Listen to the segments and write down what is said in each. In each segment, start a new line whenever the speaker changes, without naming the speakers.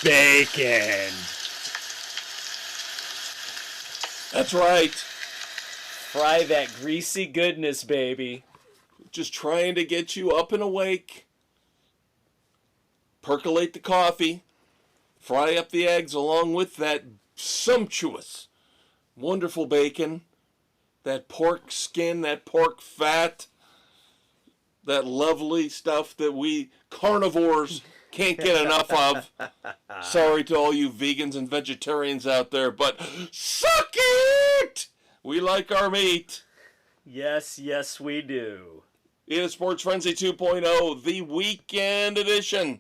Bacon.
That's right.
Fry that greasy goodness, baby.
Just trying to get you up and awake. Percolate the coffee. Fry up the eggs along with that sumptuous, wonderful bacon. That pork skin, that pork fat. That lovely stuff that we carnivores can't get enough of. Sorry to all you vegans and vegetarians out there, but suck it! We like our meat.
Yes, yes, we do.
It is Sports Frenzy 2.0, the weekend edition.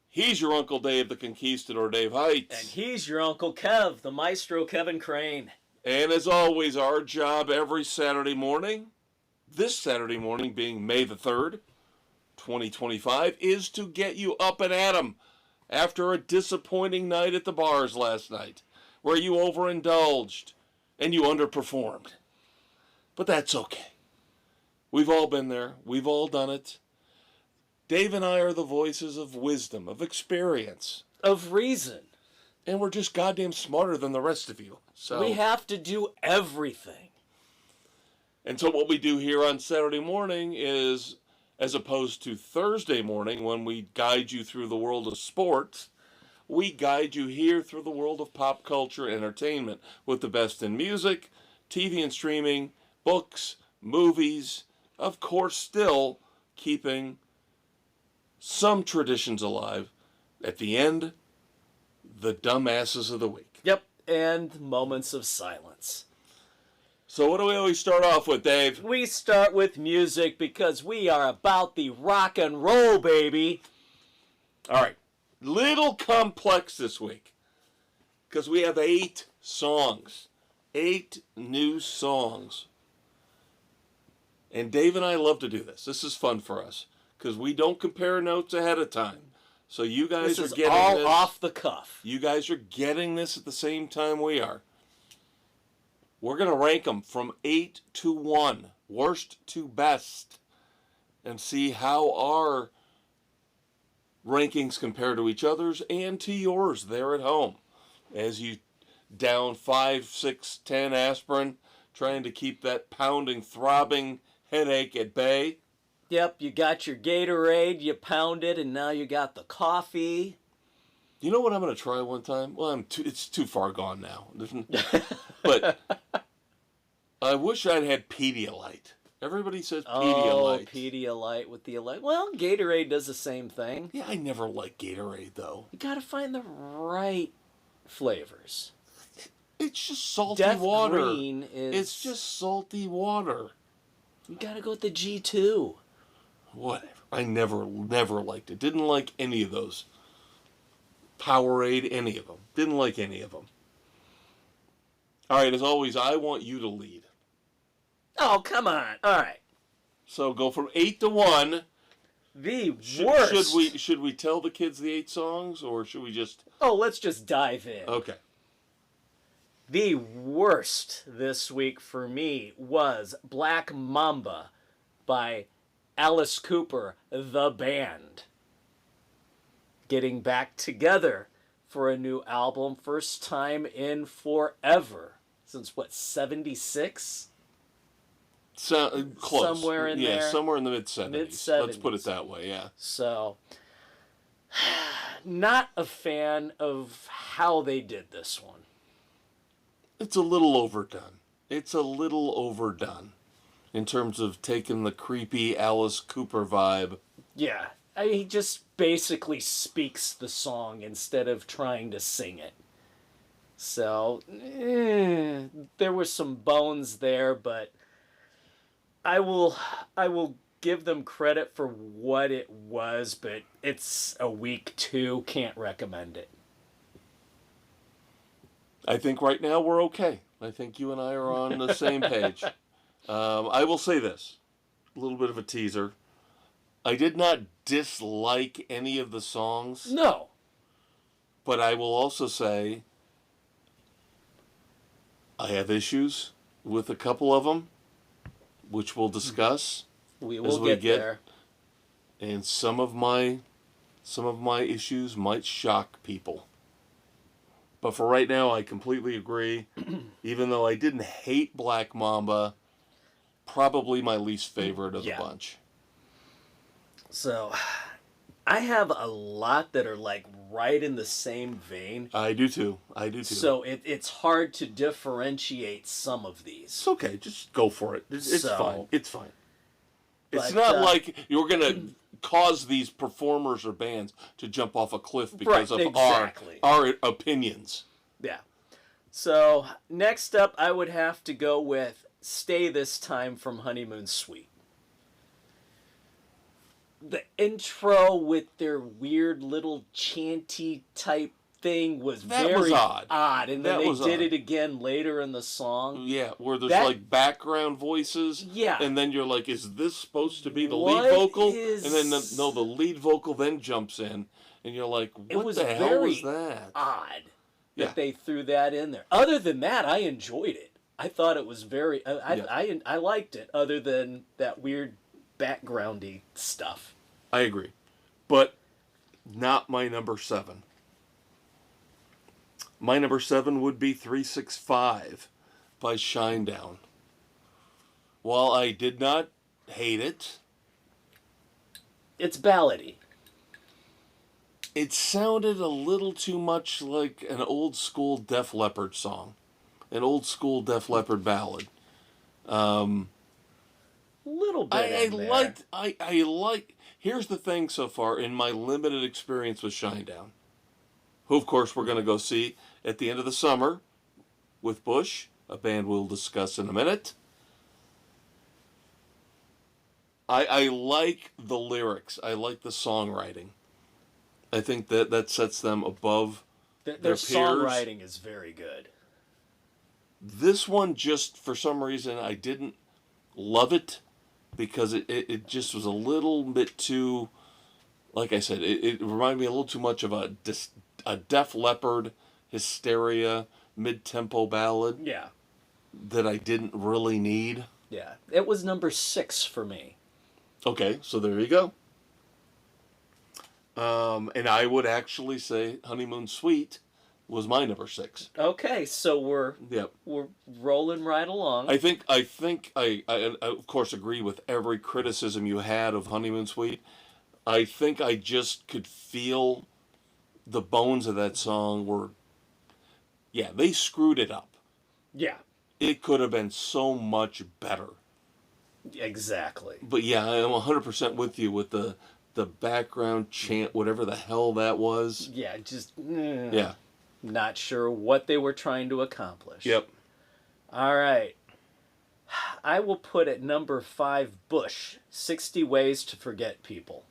He's your Uncle Dave, the Conquistador Dave Heights.
And he's your Uncle Kev, the Maestro Kevin Crane.
And as always, our job every Saturday morning, this Saturday morning being May the 3rd, 2025, is to get you up and at 'em after a disappointing night at the bars last night, where you overindulged and you underperformed. But that's okay. We've all been there. We've all done it. Dave and I are the voices of wisdom, of experience.
Of reason.
And we're just goddamn smarter than the rest of you. So
we have to do everything.
And so what we do here on Saturday morning is, as opposed to Thursday morning when we guide you through the world of sports, we guide you here through the world of pop culture entertainment with the best in music, TV and streaming, books, movies, of course still keeping some traditions alive. At the end, the dumbasses of the week.
Yep, and moments of silence.
So what do we always start off with, Dave?
We start with music because we are about the rock and roll, baby.
All right. Little complex this week because we have 8 songs. 8 new songs. And Dave and I love to do this. This is fun for us because we don't compare notes ahead of time. So you guys
this
are getting
all
this
off the cuff.
You guys are getting this at the same time we are. We're going to rank them from 8 to 1, worst to best, and see how our rankings compare to each other's and to yours there at home. As you down 5, 6, 10 aspirin, trying to keep that pounding, throbbing headache at bay.
Yep, you got your Gatorade, you pound it, and now you got the coffee.
You know what I'm going to try one time? Well, it's too far gone now. But I wish I'd had Pedialyte. Everybody says Pedialyte.
Oh, Pedialyte with the well, Gatorade does the same thing.
Yeah, I never liked Gatorade, though.
You got to find the right flavors.
It's just salty
Death
water.
Green is...
It's just salty water.
You got to go with the G2.
Whatever. I never liked it. Didn't like any of those. Powerade, any of them. Didn't like any of them. All right, as always, I want you to lead.
Oh, come on. All right.
So go from 8 to 1.
The worst.
Should we tell the kids the 8 songs, or should we just...
Oh, let's just dive in.
Okay.
The worst this week for me was Black Mamba by Alice Cooper, the band. Getting back together for a new album, first time in forever. Since, what, 76?
So, close.
Somewhere in there.
Yeah, somewhere in the mid-70s.
Mid-70s.
Let's put it that way, yeah.
So, not a fan of how they did this one.
It's a little overdone. It's a little overdone in terms of taking the creepy Alice Cooper vibe.
Yeah, he just basically speaks the song instead of trying to sing it. So, there were some bones there, but I will give them credit for what it was, but it's a week 2, can't recommend it.
I think right now we're okay. I think you and I are on the same page. I will say this, a little bit of a teaser. I did not dislike any of the songs.
No.
But I will also say I have issues with a couple of them, which we'll discuss.
We will get there.
And some of my some of my issues might shock people. But for right now, I completely agree. Even though I didn't hate Black Mamba, probably my least favorite of the bunch.
So, I have a lot that are like right in the same vein.
I do too.
So it's hard to differentiate some of these.
It's okay. Just go for it. It's fine. It's fine. It's
But,
not like you're going to cause these performers or bands to jump off a cliff because of our opinions.
Yeah. So, next up, I would have to go with Stay This Time from Honeymoon Suite. The intro with their weird little chanty type thing was very odd. And then they did it again later in the song.
Yeah, where there's like background voices.
Yeah.
And then you're like, is this supposed to be the lead vocal? And then, the lead vocal then jumps in. And you're like, what the hell was that?
Odd that they threw that in there. Other than that, I enjoyed it. I thought it was very... I liked it, other than that weird backgroundy stuff.
I agree. But not my number 7. My number 7 would be 365 by Shinedown. While I did not hate it...
It's ballady.
It sounded a little too much like an old school Def Leppard song. An old school Def Leppard ballad.
Little bit.
I like. Here's the thing so far in my limited experience with Shinedown, who of course we're going to go see at the end of the summer with Bush, a band we'll discuss in a minute. I like the lyrics. I like the songwriting. I think that sets them above their peers.
Songwriting is very good.
This one, just for some reason, I didn't love it because it just was a little bit too, like I said, it reminded me a little too much of a Def Leppard hysteria mid-tempo ballad.
Yeah.
That I didn't really need.
Yeah. It was number 6 for me.
Okay, so there you go. And I would actually say Honeymoon Suite was my number 6.
Okay, so we're rolling right along.
I think I of course agree with every criticism you had of Honeymoon Suite. I think I just could feel the bones of that song were, they screwed it up.
Yeah.
It could have been so much better.
Exactly.
But yeah, I'm 100% with you with the background chant, whatever the hell that was.
Yeah, just...
Yeah.
Not sure what they were trying to accomplish.
Yep.
All right. I will put at number 5, Bush, 60 Ways to Forget People.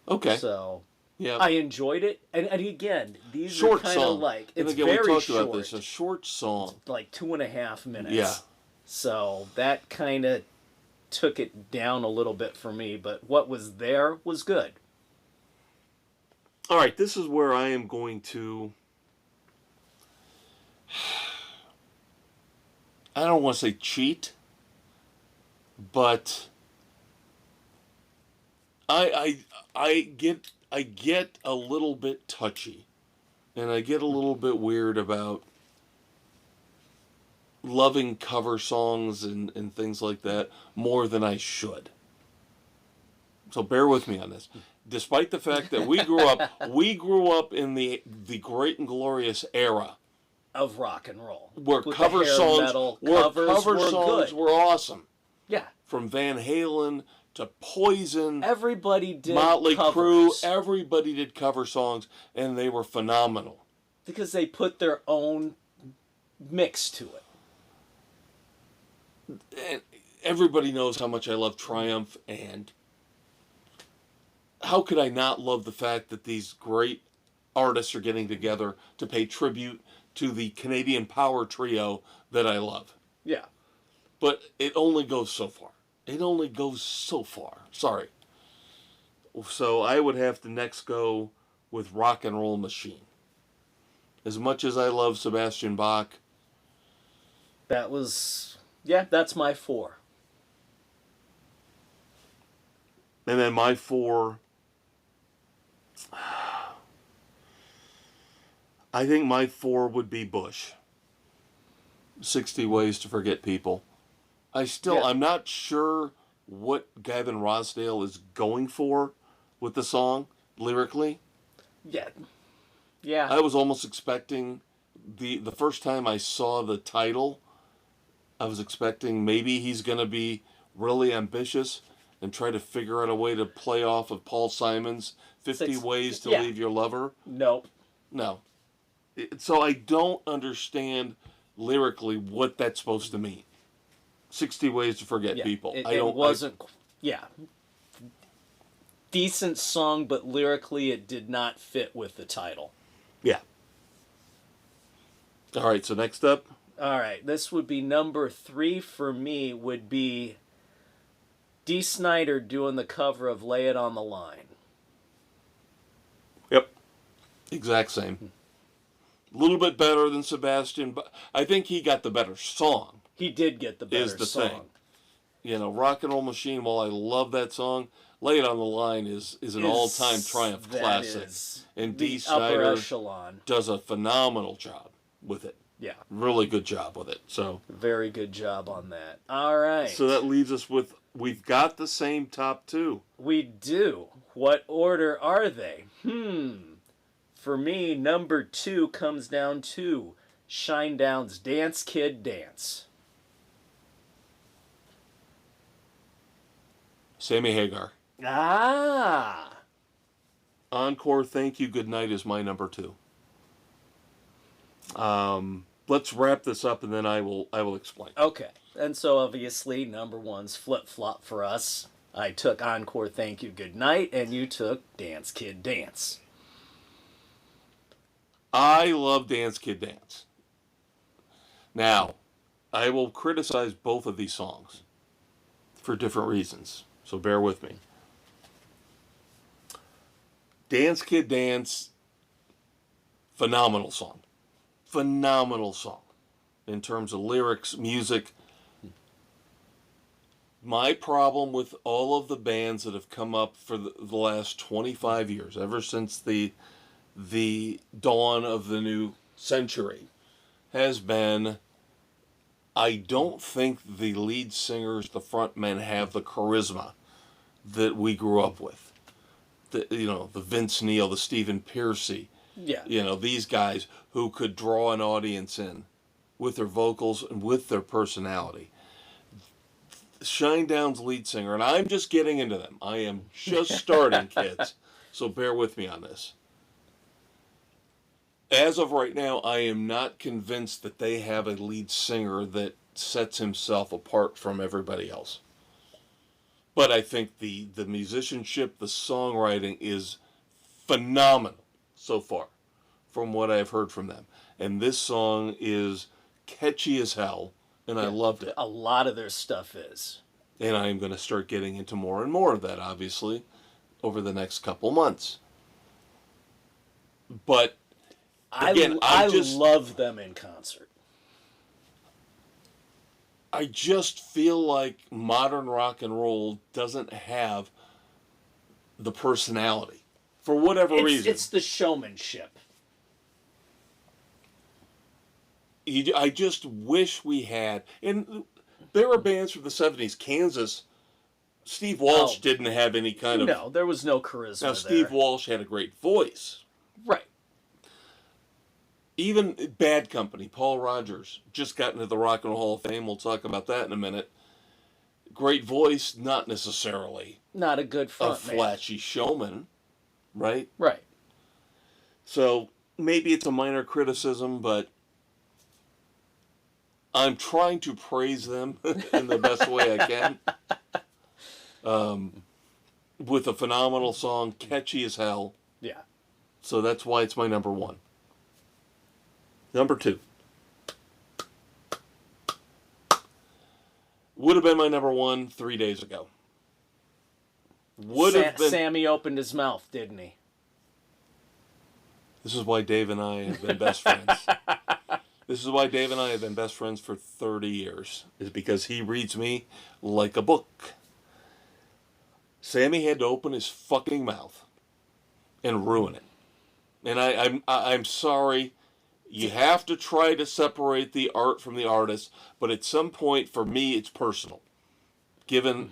Okay.
So,
yeah,
I enjoyed it. And again, these
short
are kind of like... It's
again,
very
we talked
short.
about this, a short song.
Like 2.5 minutes.
Yeah.
So, that kind of took it down a little bit for me. But what was there was good.
All right, this is where I am going to... I don't want to say cheat, but I get a little bit touchy, and I get a little bit weird about loving cover songs and things like that more than I should. So bear with me on this. Despite the fact that we grew up in the great and glorious era
of rock and roll,
where cover songs were awesome.
Yeah,
from Van Halen to Poison,
everybody did
Motley
covers.
Crue, everybody did cover songs, and they were phenomenal
because they put their own mix to it.
And everybody knows how much I love Triumph, and how could I not love the fact that these great artists are getting together to pay tribute to the Canadian power trio that I love?
Yeah.
But it only goes so far. It only goes so far. Sorry. So I would have to next go with Rock and Roll Machine. As much as I love Sebastian Bach.
That's my 4.
And then my 4, I think my 4 would be Bush. 60 Ways to Forget People. I'm not sure what Gavin Rossdale is going for with the song, lyrically.
Yeah. Yeah.
I was almost expecting, the first time I saw the title, I was expecting maybe he's going to be really ambitious and try to figure out a way to play off of Paul Simon's 50 Ways to Leave Your Lover.
Nope.
No. So I don't understand lyrically what that's supposed to mean. 60 Ways to Forget People.
It wasn't... Decent song, but lyrically it did not fit with the title.
Yeah. All right, so next up.
All right, this would be number 3 for me, would be Dee Snider doing the cover of Lay It on the Line.
Yep. Exact same. A little bit better than Sebastian, but I think he got the better song.
He did get the better song. Thing.
You know, Rock and Roll Machine, while I love that song, Lay It on the Line is an all-time Triumph classic. And Dee Snider does a phenomenal job with it.
Yeah.
Really good job with it. So
very good job on that. All right.
So that leaves us with, we've got the same top 2.
We do. What order are they? For me, number 2 comes down to Shinedown's Dance Kid Dance.
Sammy Hagar.
Ah.
Encore, Thank You, Good Night is my number 2. Let's wrap this up and then I will explain.
Okay. And so obviously number 1's flip-flop for us. I took Encore, Thank You, Good Night, and you took Dance Kid Dance.
I love Dance Kid Dance. Now, I will criticize both of these songs for different reasons, so bear with me. Dance Kid Dance, phenomenal song. Phenomenal song in terms of lyrics, music. My problem with all of the bands that have come up for the last 25 years, ever since the dawn of the new century, has been, I don't think the lead singers, the frontmen, have the charisma that we grew up with. The Vince Neil, the Stephen Pearcy, these guys who could draw an audience in with their vocals and with their personality. Shinedown's lead singer, and I'm just getting into them. I am just starting, kids, so bear with me on this. As of right now, I am not convinced that they have a lead singer that sets himself apart from everybody else. But I think the musicianship, the songwriting is phenomenal so far from what I've heard from them. And this song is catchy as hell, and I loved it.
A lot of their stuff is.
And I'm going to start getting into more and more of that, obviously, over the next couple months. But again,
I love them in concert.
I just feel like modern rock and roll doesn't have the personality for whatever reason.
It's the showmanship.
I just wish we had. And there were bands from the 70s. Kansas, Steve Walsh didn't have any kind of...
No, there was no charisma
Now, Steve Walsh had a great voice.
Right.
Even Bad Company, Paul Rodgers, just got into the Rock and Roll Hall of Fame. We'll talk about that in a minute. Great voice, not necessarily
not a good front
a flashy showman, right?
Right.
So maybe it's a minor criticism, but I'm trying to praise them in the best way I can. With a phenomenal song, catchy as hell.
Yeah.
So that's why it's my number 1. Number 2. Would have been my number 1 3 days ago. Would have been.
Sammy opened his mouth, didn't he?
This is why Dave and I have been best friends. This is why Dave and I have been best friends for 30 years. Is because he reads me like a book. Sammy had to open his fucking mouth and ruin it. And I'm sorry. You have to try to separate the art from the artist, but at some point, for me, it's personal, given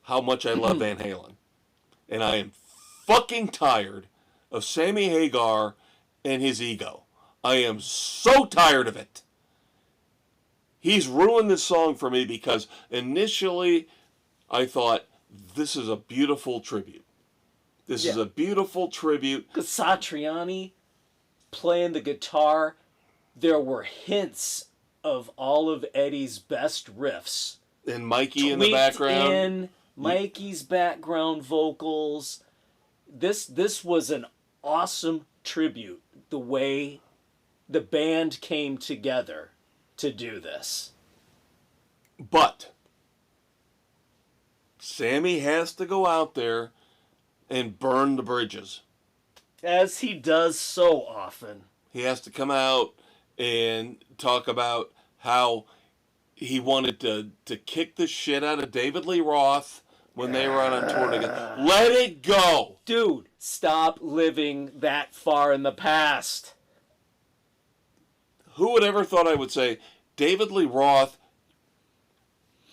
how much I love Van Halen. And I am fucking tired of Sammy Hagar and his ego. I am so tired of it. He's ruined this song for me because initially I thought, this is a beautiful tribute. This is a beautiful tribute.
Because Satriani playing the guitar, there were hints of all of Eddie's best riffs.
And Mikey in the background.
In Mikey's background vocals. This was an awesome tribute. The way the band came together to do this.
But Sammy has to go out there and burn the bridges.
As he does so often.
He has to come out and talk about how he wanted to kick the shit out of David Lee Roth when they were on tour together. Let it go!
Dude, stop living that far in the past.
Who would ever thought I would say David Lee Roth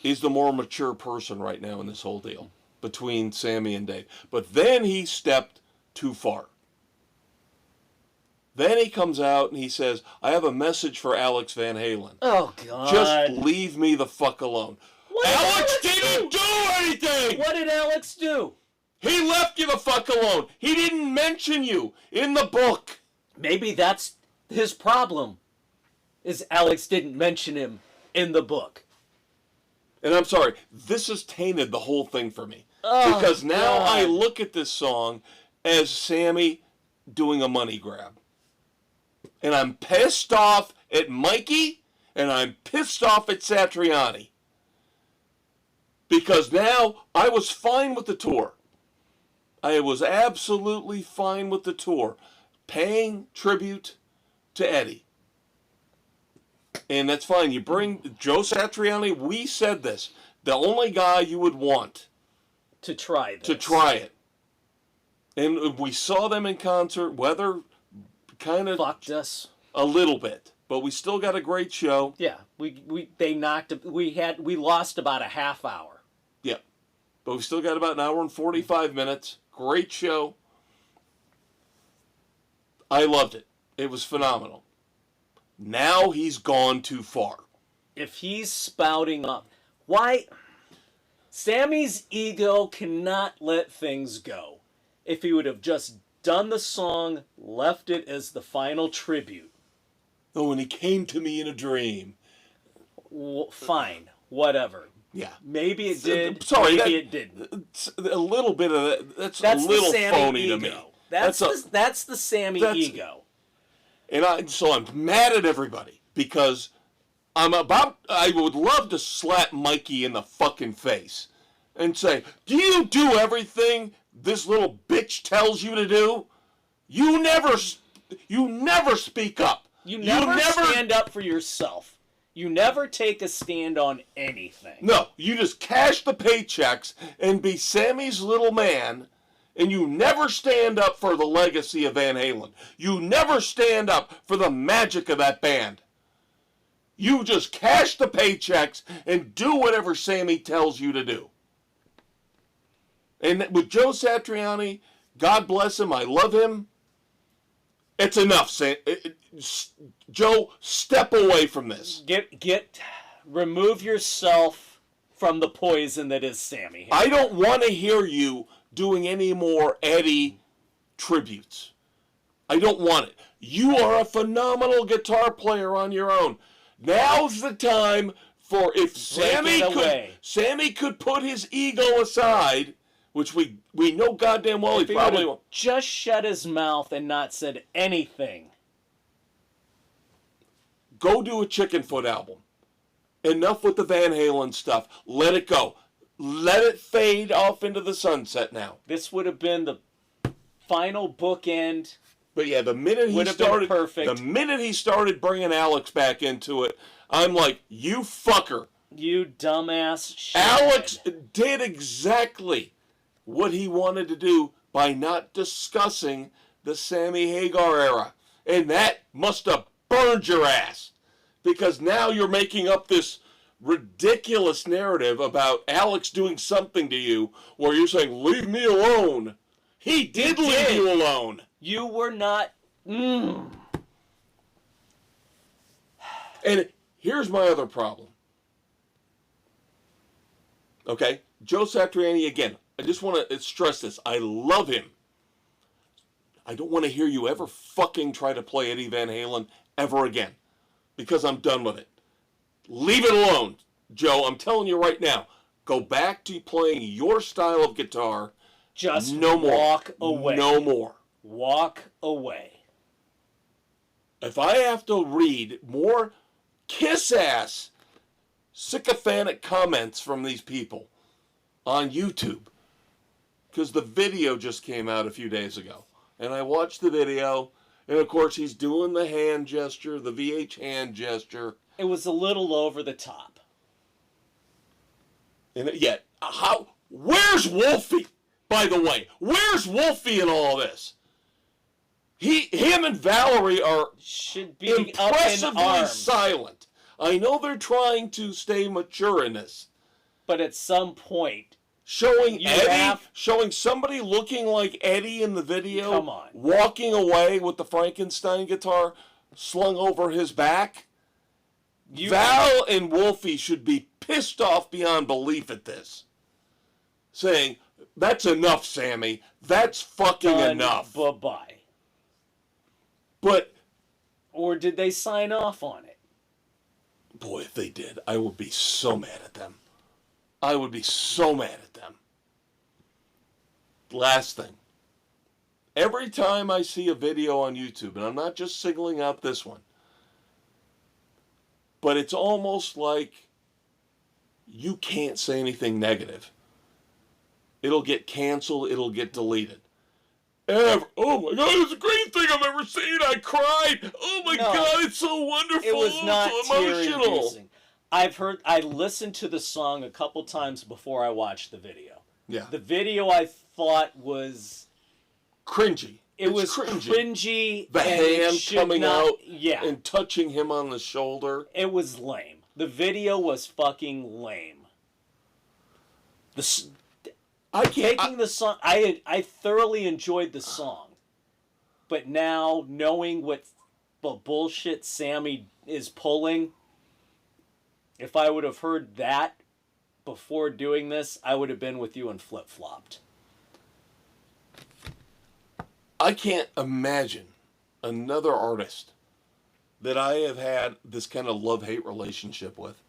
is the more mature person right now in this whole deal between Sammy and Dave. But then he stepped too far. Then he comes out and he says, I have a message for Alex Van Halen.
Oh, God.
Just leave me the fuck alone. Alex didn't do anything!
What did Alex do?
He left you the fuck alone. He didn't mention you in the book.
Maybe that's his problem, is Alex didn't mention him in the book.
And I'm sorry, this has tainted the whole thing for me.
Oh,
because now
God.
I look at this song as Sammy doing a money grab. And I'm pissed off at Mikey, and I'm pissed off at Satriani. Because now I was fine with the tour. I was absolutely fine with the tour. Paying tribute to Eddie. And that's fine. You bring Joe Satriani, we said this. The only guy you would want
to try this.
To try it. And we saw them in concert. Weather kind of
fucked us
a little bit, but we still got a great show.
Yeah, we lost about a half hour.
Yeah, but we still got about an hour and 45 minutes. Great show. I loved it. It was phenomenal. Now he's gone too far.
If he's spouting up, why? Sammy's ego cannot let things go. If he would have just done the song, left it as the final tribute.
Oh, and he came to me in a dream.
Fine, whatever.
Yeah.
Maybe it did.
Sorry,
maybe it didn't.
A little bit of that. That's a little phony
ego.
To me.
That's the Sammy ego.
And I'm mad at everybody because I would love to slap Mikey in the fucking face and say, do you do everything this little bitch tells you to do? You never speak up.
You never stand up for yourself. You never take a stand on anything.
No, you just cash the paychecks and be Sammy's little man, and you never stand up for the legacy of Van Halen. You never stand up for the magic of that band. You just cash the paychecks and do whatever Sammy tells you to do. And with Joe Satriani, God bless him, I love him. It's enough, Joe, step away from this.
Remove yourself from the poison that is Sammy.
I don't want to hear you doing any more Eddie tributes. I don't want it. You are a phenomenal guitar player on your own. Now's the time for if Sammy could put his ego aside, which we know goddamn well he probably won't.
Just shut his mouth and not said anything.
Go do a Chicken Foot album. Enough with the Van Halen stuff. Let it go. Let it fade off into the sunset now.
This would have been the final bookend.
But yeah, the minute he started bringing Alex back into it, I'm like, you fucker.
You dumbass shit.
Alex did exactly what he wanted to do by not discussing the Sammy Hagar era. And that must have burned your ass. Because now you're making up this ridiculous narrative about Alex doing something to you where you're saying, leave me alone. He did leave you alone.
You were not...
And here's my other problem. Okay? Joe Satriani, again, I just want to stress this. I love him. I don't want to hear you ever fucking try to play Eddie Van Halen ever again. Because I'm done with it. Leave it alone, Joe. I'm telling you right now. Go back to playing your style of guitar.
Just
no more.
Walk away.
No more.
Walk away.
If I have to read more kiss-ass, sycophantic comments from these people on YouTube, because the video just came out a few days ago, and I watched the video, and of course he's doing the hand gesture, the VH hand gesture.
It was a little over the top.
And yet, where's Wolfie, by the way? Where's Wolfie in all this? Him and Valerie are
should be
impressively silent. I know they're trying to stay mature in this.
But at some point,
showing somebody looking like Eddie in the video,
come on,
walking away with the Frankenstein guitar slung over his back. Val and Wolfie should be pissed off beyond belief at this. Saying, that's enough, Sammy. That's fucking enough.
Bye-bye.
But...
Or did they sign off on it?
Boy, if they did, I would be so mad at them. I would be so mad at them. Last thing. Every time I see a video on YouTube, and I'm not just singling out this one, but it's almost like you can't say anything negative. It'll get canceled. It'll get deleted. Oh my God, it's the greatest thing I've ever seen. I cried. Oh my God, it's so wonderful.
It was not
so emotional.
I listened to the song a couple times before I watched the video.
Yeah.
The video I thought was
cringy.
It was cringy.
The hand coming out
yeah,
and touching him on the shoulder.
It was lame. The video was fucking lame. The song, I thoroughly enjoyed the song, but now knowing what bullshit Sammy is pulling, if I would have heard that before doing this, I would have been with you and flip-flopped.
I can't imagine another artist that I have had this kind of love-hate relationship with,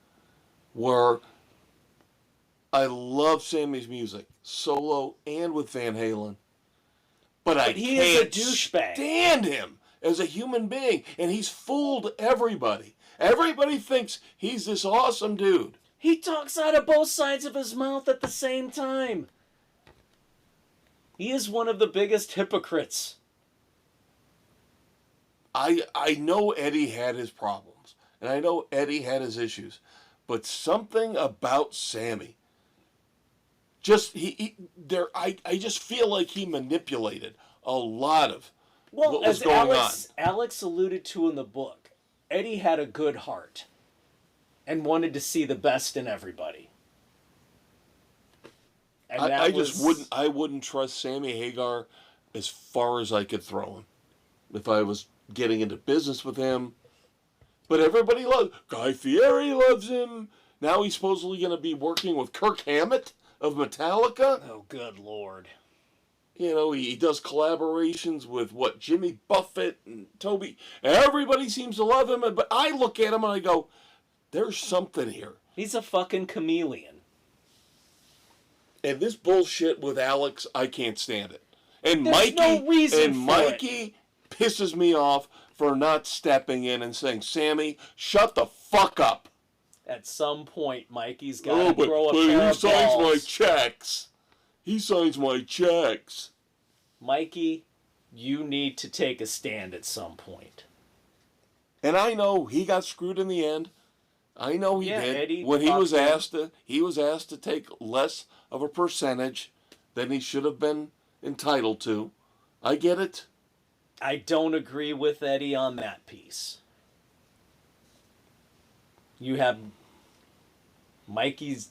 where I love Sammy's music, solo and with Van Halen, but I can't stand him as a human being, and he's fooled everybody. Everybody thinks he's this awesome dude.
He talks out of both sides of his mouth at the same time. He is one of the biggest hypocrites.
I know Eddie had his problems, and I know Eddie had his issues, but something about Sammy, I just feel like he manipulated a lot of what was going on.
Alex alluded to in the book, Eddie had a good heart and wanted to see the best in everybody. And
I wouldn't trust Sammy Hagar as far as I could throw him if I was getting into business with him. But everybody loves Guy Fieri loves him. Now he's supposedly going to be working with Kirk Hammett of Metallica.
Oh, good Lord.
You know, he does collaborations with, Jimmy Buffett and Toby. Everybody seems to love him, but I look at him and I go, there's something here.
He's a fucking chameleon.
And this bullshit with Alex, I can't stand it. And
There's no reason
Mikey pisses me off for not stepping in and saying, Sammy, shut the fuck up.
At some point, Mikey's got to grow a pair of balls.
He signs my checks. He signs my checks.
Mikey, you need to take a stand at some point.
And I know he got screwed in the end. I know he did.
Eddie,
when he was asked to take less of a percentage than he should have been entitled to. I get it.
I don't agree with Eddie on that piece. You have Mikey's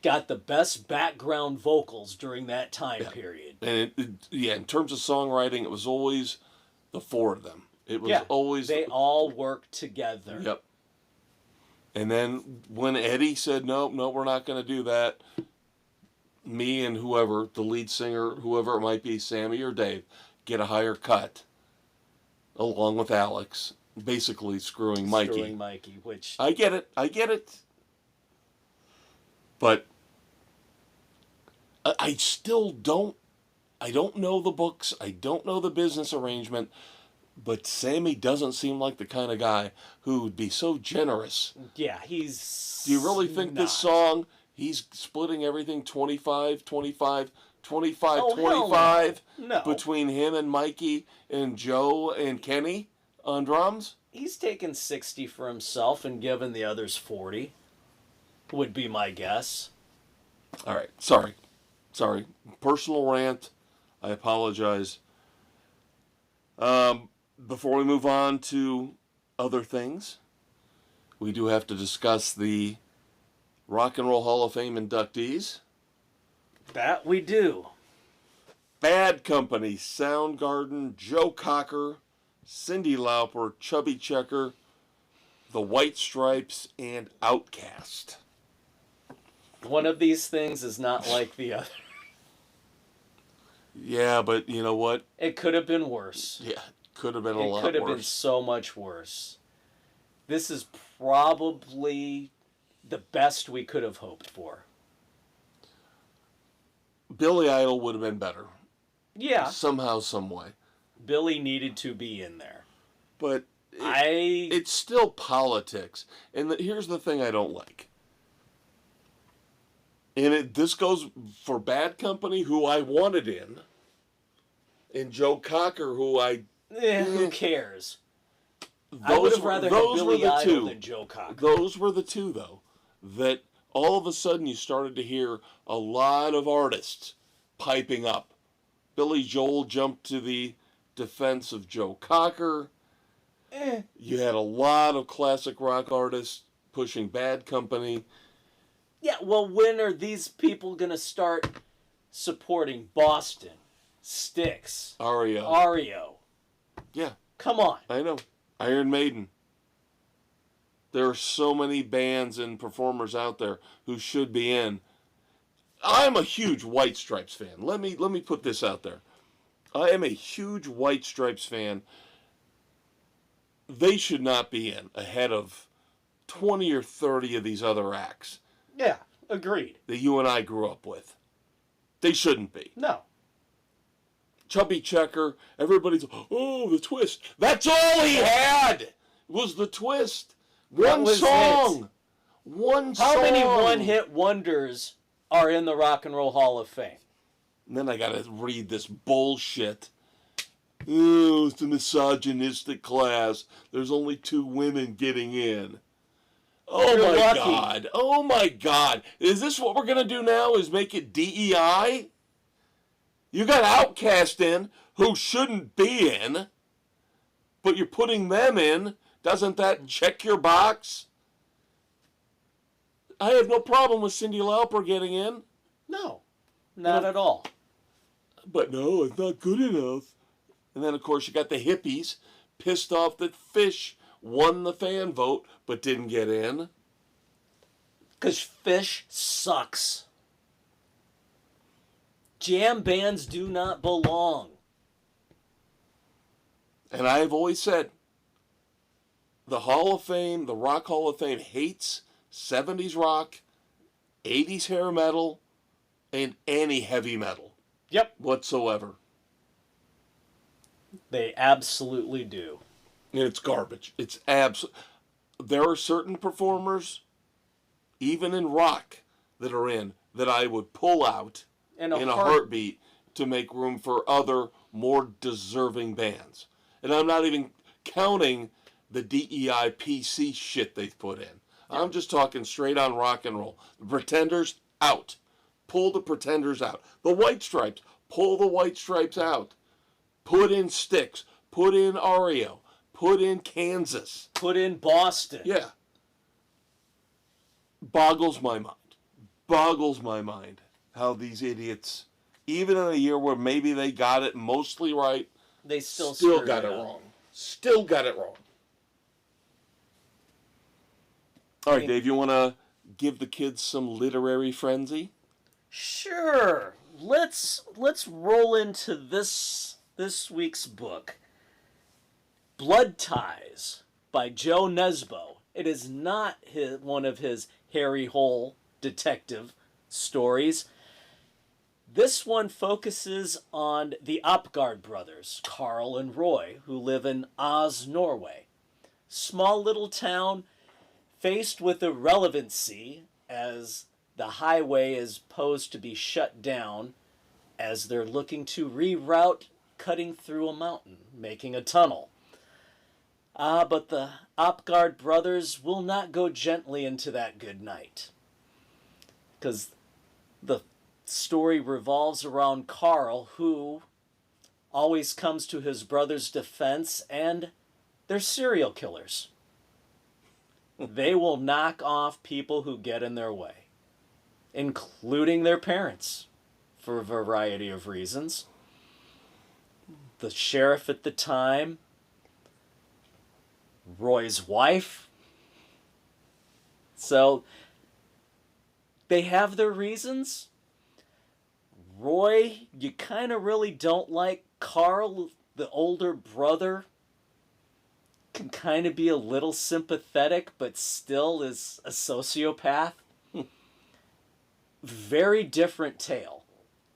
got the best background vocals during that time period.
And in terms of songwriting, it was always the four of them. It was always...
They all worked together.
Yep. And then when Eddie said, no, we're not going to do that, me and whoever, the lead singer, whoever it might be, Sammy or Dave, get a higher cut, along with Alex, basically screwing Mikey.
Which...
I get it. But I still don't know the books. I don't know the business arrangement. But Sammy doesn't seem like the kind of guy who would be so generous.
Yeah, he's...
Do you really think this song, he's splitting everything 25, 25, 25,
Oh,
25
no.
between him and Mikey and Joe and Kenny on drums?
He's taken 60 for himself and given the others 40, would be my guess.
All right, sorry. Personal rant. I apologize. Before we move on to other things, we do have to discuss the Rock and Roll Hall of Fame inductees.
That we do.
Bad Company, Soundgarden, Joe Cocker, Cyndi Lauper, Chubby Checker, The White Stripes, and Outkast.
One of these things is not like the other.
Yeah, but you know what?
It could have been worse.
Yeah, could have been a lot worse.
It could have been so much worse. This is probably the best we could have hoped for.
Billy Idol would have been better.
Yeah.
Somehow, some way.
Billy needed to be in there.
But it's still politics. And here's the thing I don't like. And this goes for Bad Company, who I wanted in, and Joe Cocker, who
who cares? I would have rather had Billy Idol than Joe Cocker.
Those were the two, though, that all of a sudden you started to hear a lot of artists piping up. Billy Joel jumped to the defense of Joe Cocker. You had a lot of classic rock artists pushing Bad Company.
Yeah, well, when are these people going to start supporting Boston, Styx, REO?
Yeah.
Come on.
I know. Iron Maiden. There are so many bands and performers out there who should be in. I'm a huge White Stripes fan. Let me put this out there. I am a huge White Stripes fan. They should not be in ahead of 20 or 30 of these other acts.
Yeah, agreed.
That you and I grew up with. They shouldn't be.
No.
Chubby Checker, everybody's, oh, the twist. That's all he had was the twist. One song. One song.
How many one-hit wonders are in the Rock and Roll Hall of Fame?
And then I got to read this bullshit. Oh, it's a misogynistic class. There's only 2 women getting in. Oh,
You're
my
lucky.
God. Oh, my God. Is this what we're going to do now, is make it DEI? You got Outkast in, who shouldn't be in, but you're putting them in. Doesn't that check your box? I have no problem with Cyndi Lauper getting in.
No, not at all.
But no, it's not good enough. And then, of course, you got the hippies pissed off that Fish won the fan vote but didn't get in.
Because Fish sucks. Jam bands do not belong.
And I've always said, the Hall of Fame, the Rock Hall of Fame, hates 70s rock, 80s hair metal, and any heavy metal.
Yep.
Whatsoever.
They absolutely do.
And it's garbage. It's There are certain performers, even in rock, that are in, that I would pull out in a heartbeat to make room for other, more deserving bands. And I'm not even counting the DEI PC shit they've put in. I'm just talking straight on rock and roll. The Pretenders, out. pull the Pretenders out. The White Stripes, pull the White Stripes out. Put in Styx, put in REO, put in Kansas.
Put in Boston.
Yeah. Boggles my mind. Boggles my mind how these idiots, even in a year where maybe they got it mostly right,
they still
got it wrong. Still got it wrong. All right, Dave, you want to give the kids some literary frenzy?
Sure. Let's roll into this week's book. Blood Ties by Joe Nesbo. It is not one of his Harry Hole detective stories. This one focuses on the Opgard brothers, Carl and Roy, who live in Oz, Norway. Small little town faced with irrelevancy as the highway is posed to be shut down as they're looking to reroute cutting through a mountain, making a tunnel. But the Opgard brothers will not go gently into that good night, because the story revolves around Carl, who always comes to his brother's defense, and they're serial killers. They will knock off people who get in their way, including their parents, for a variety of reasons. The sheriff at the time, Roy's wife. So they have their reasons. Roy, you kind of really don't like. Carl, the older brother, can kind of be a little sympathetic, but still is a sociopath. Very different tale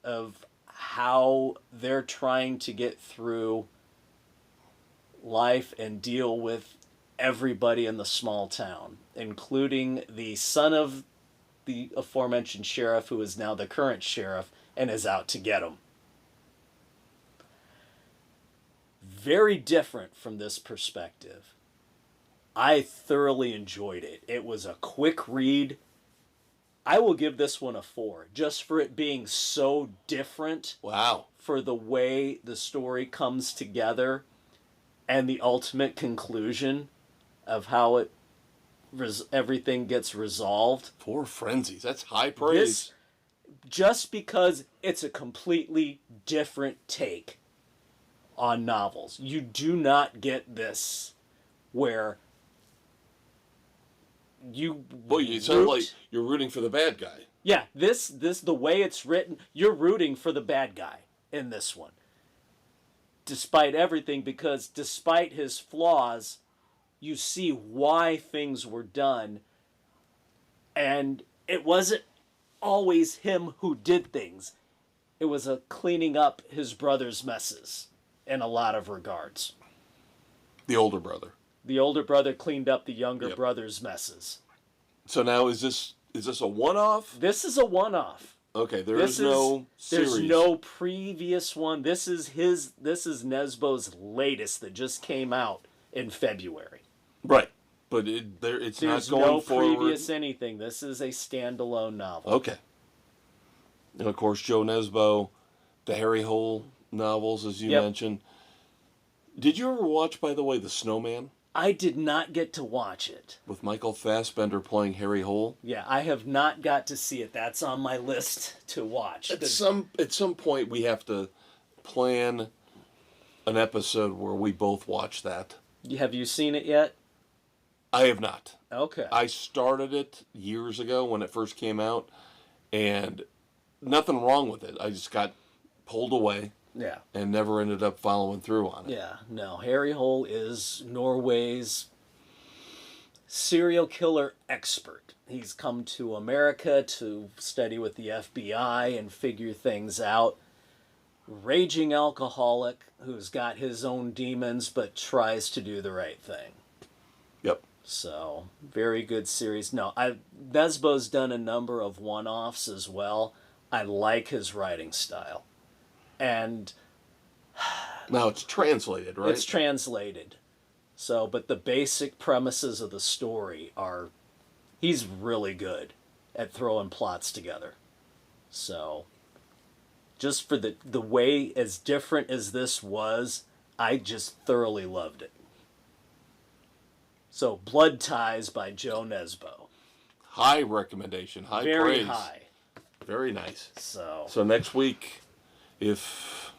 of how they're trying to get through life and deal with everybody in the small town, including the son of the aforementioned sheriff, who is now the current sheriff and is out to get him. Very different from this perspective. I thoroughly enjoyed it. It was a quick read. I will give this one a 4, just for it being so different.
Wow.
For the way the story comes together and the ultimate conclusion of how everything gets resolved.
4 frenzies. That's high praise.
Just because it's a completely different take on novels. You do not get this where you...
Well, you sound like you're rooting for the bad guy.
Yeah, this the way it's written, you're rooting for the bad guy in this one. Despite everything, because despite his flaws, you see why things were done. And it wasn't always him who did things. It was a cleaning up his brother's messes in a lot of regards.
The older brother.
The older brother cleaned up the younger brother's messes.
So now is this a one-off?
This is a one-off.
Okay, there's no series.
There's no previous one. This is Nesbo's latest that just came out in February.
Right. But it's not going forward. There's no
previous anything. This is a standalone novel.
Okay. And of course, Joe Nesbo, the Harry Hole novels, as you mentioned. Did you ever watch, by the way, The Snowman?
I did not get to watch it.
With Michael Fassbender playing Harry Hole?
Yeah, I have not got to see it. That's on my list to watch.
At some point, we have to plan an episode where we both watch that.
Have you seen it yet?
I have not.
Okay.
I started it years ago when it first came out, and nothing wrong with it. I just got pulled away.
Yeah.
And never ended up following through on it.
Yeah, no. Harry Hole is Norway's serial killer expert. He's come to America to study with the FBI and figure things out. Raging alcoholic who's got his own demons but tries to do the right thing.
Yep.
So, very good series. No, Nesbo's done a number of one-offs as well. I like his writing style. And
now it's translated, right?
It's translated. So, but the basic premises of the story he's really good at throwing plots together. So, just for the way, as different as this was, I just thoroughly loved it. So, Blood Ties by Joe Nesbo.
High recommendation, high
Very
praise.
high.
Very nice.
So
next week, if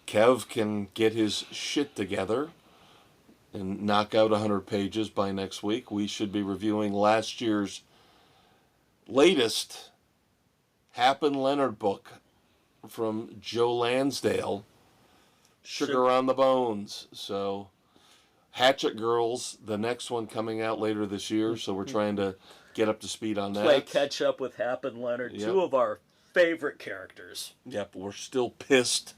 Kev can get his shit together and knock out 100 pages by next week, we should be reviewing last year's latest Hap and Leonard book from Joe Lansdale, Sugar on the Bones. So, Hatchet Girls, the next one coming out later this year, so we're trying to get up to speed on that.
play catch up with Hap and Leonard,
Yep.
two of our favorite characters.
Yep, we're still pissed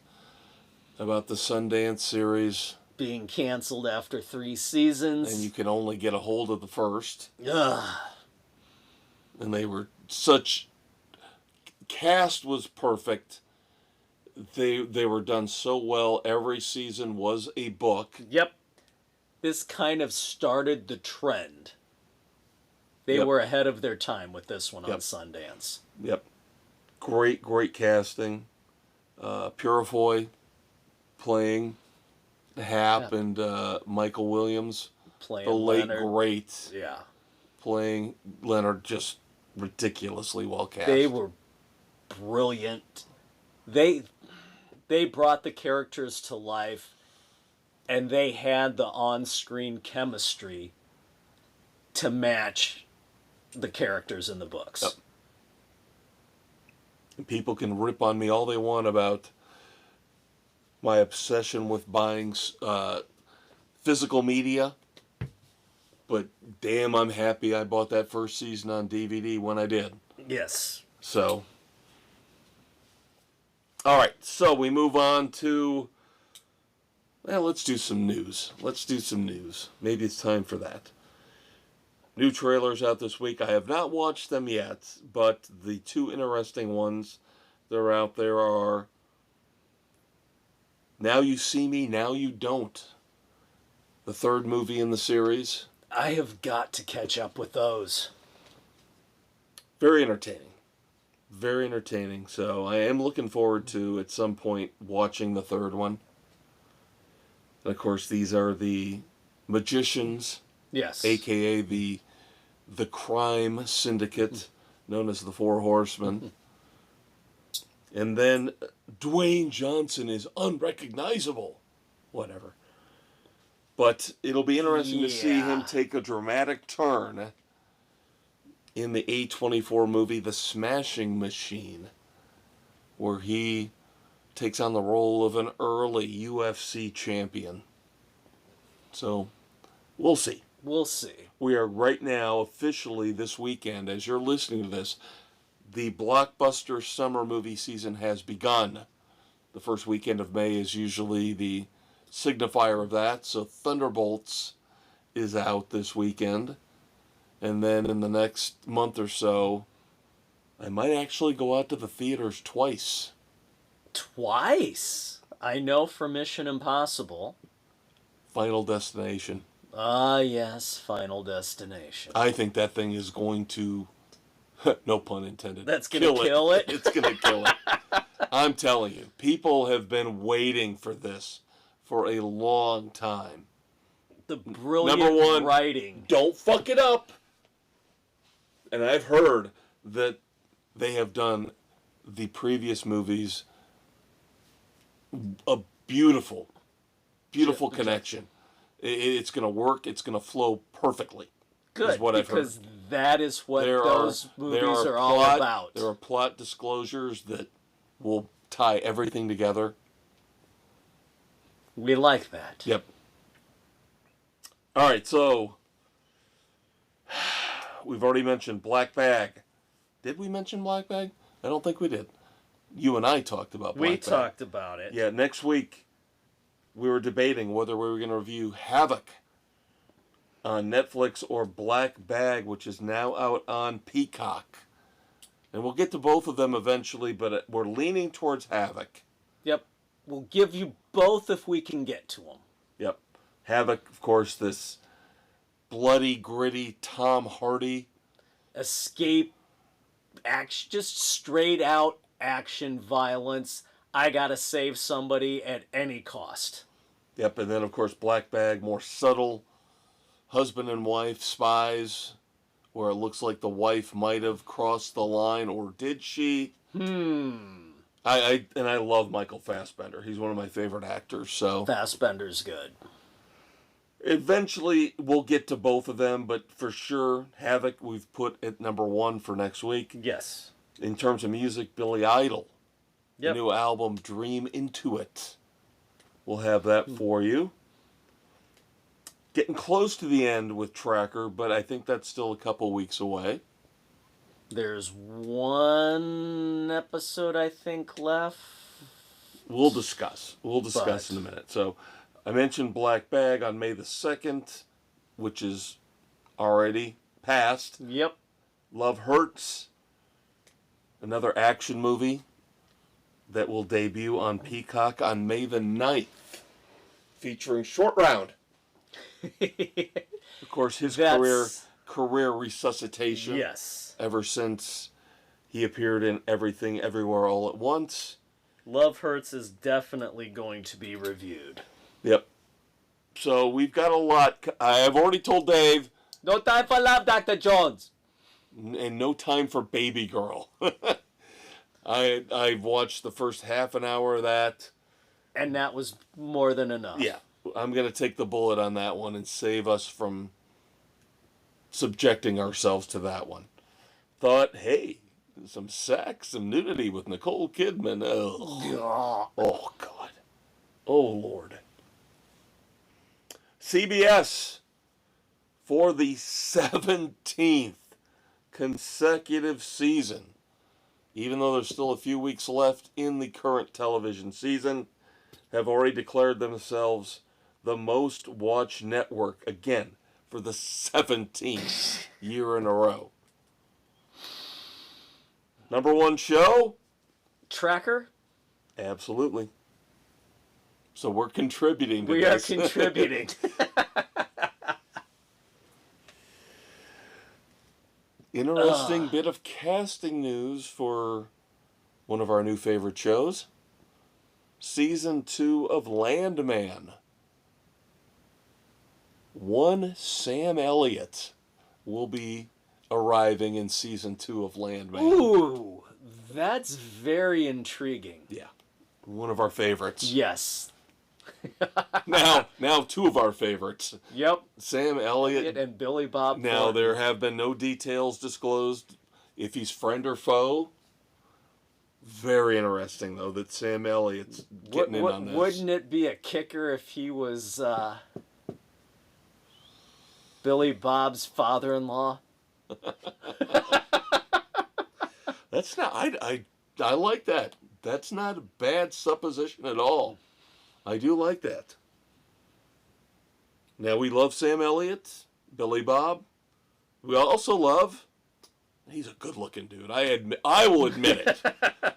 about the Sundance series.
Being canceled after 3 seasons.
And you can only get a hold of the first.
Ugh.
And they were such... Cast was perfect. They were done so well. Every season was a book.
Yep. This kind of started the trend. They
Yep.
were ahead of their time with this one on
Yep.
Sundance.
Yep. Great casting. Purifoy playing Hap and Michael Williams.
Playing
The late
Leonard.
great
Yeah.
playing Leonard, just ridiculously well cast.
They were brilliant. They brought the characters to life, and they had the on-screen chemistry to match the characters in the books.
Yep. People can rip on me all they want about my obsession with buying physical media, but damn, I'm happy I bought that first season on DVD when I did.
Yes.
So, all right, so we move on to, well, let's do some news. Maybe it's time for that. New trailers out this week. I have not watched them yet, but the two interesting ones that are out there are Now You See Me, Now You Don't. The third movie in the series.
I have got to catch up with those.
Very entertaining. Very entertaining. So I am looking forward to, at some point, watching the third one. And of course, these are the magicians.
Yes.
A.K.A. the crime syndicate known as the Four Horsemen. And then Dwayne Johnson is unrecognizable. Whatever. But it'll be interesting to see him take a dramatic turn in the A24 movie The Smashing Machine, where he takes on the role of an early UFC champion. So, we'll see.
We'll see.
We are right now officially this weekend, as you're listening to this, the blockbuster summer movie season has begun. The first weekend of May is usually the signifier of that. So Thunderbolts is out this weekend. And then in the next month or so, I might actually go out to the theaters twice.
Twice? I know for Mission Impossible.
Final Destination.
Ah, yes, Final Destination.
I think that thing is going to, no pun intended,
That's going to kill it?
It's going to kill it. I'm telling you, people have been waiting for this for a long time.
The brilliant
Number one,
writing.
Don't fuck it up. And I've heard that they have done the previous movies a beautiful connection. It's going to work. It's going to flow perfectly.
Good,
is what I've heard.
because that is what those movies are all about.
There are plot disclosures that will tie everything together.
We like that.
Yep. All right, so we've already mentioned Black Bag. Did we mention Black Bag? I don't think we did. You and I talked about Black Bag.
We talked about it.
Yeah, next week we were debating whether we were going to review Havoc on Netflix or Black Bag, which is now out on Peacock. And we'll get to both of them eventually, but we're leaning towards Havoc.
Yep. We'll give you both if we can get to them.
Yep. Havoc, of course, this bloody, gritty Tom Hardy.
Escape action, just straight out action violence. I gotta save somebody at any cost.
Yep, and then of course Black Bag, more subtle, husband and wife spies, where it looks like the wife might have crossed the line, or did she? I love Michael Fassbender. He's one of my favorite actors. So
Fassbender's good.
Eventually we'll get to both of them, but for sure, Havoc we've put at number 1 for next week.
Yes.
In terms of music, Billy Idol, the
Yep.
new album Dream Into It. We'll have that for you. Getting close to the end with Tracker, but I think that's still a couple weeks away.
There's one episode, I think, left.
We'll discuss.
But-
In a minute. So I mentioned Black Bag on May the 2nd, which is already passed.
Yep.
Love Hurts, another action movie that will debut on Peacock on May the 9th, featuring Short Round. Of course, his career resuscitation.
Yes.
Ever since he appeared in Everything Everywhere All at Once.
Love Hurts is definitely going to be reviewed.
Yep. So we've got a lot. I have already told Dave.
No time for love, Dr. Jones.
And no time for Baby Girl. I've watched the first half an hour of that.
And that was more than enough.
Yeah. I'm going to take the bullet on that one and save us from subjecting ourselves to that one. Thought, hey, some sex, some nudity with Nicole Kidman. Ugh. Oh, God. Oh, Lord. CBS, for the 17th consecutive season, even though there's still a few weeks left in the current television season, have already declared themselves the most watched network, again, for the 17th year in a row. Number 1 show?
Tracker?
Absolutely. So we're contributing to
We
this.
are contributing.
Interesting bit of casting news for one of our new favorite shows. Season 2 of Landman. One Sam Elliott will be arriving in Season 2 of Landman.
Ooh, that's very intriguing.
Yeah. One of our favorites.
Yes.
Now 2 of our favorites.
Yep.
Sam Elliott.
And Billy Bob
Now,
Thornton.
there have been no details disclosed if he's friend or foe. Very interesting, though, that Sam Elliott's getting in on this.
Wouldn't it be a kicker if he was Billy Bob's father-in-law?
That's not... I like that. That's not a bad supposition at all. I do like that. Now, we love Sam Elliott, Billy Bob. We also love... He's a good-looking dude. I will admit it.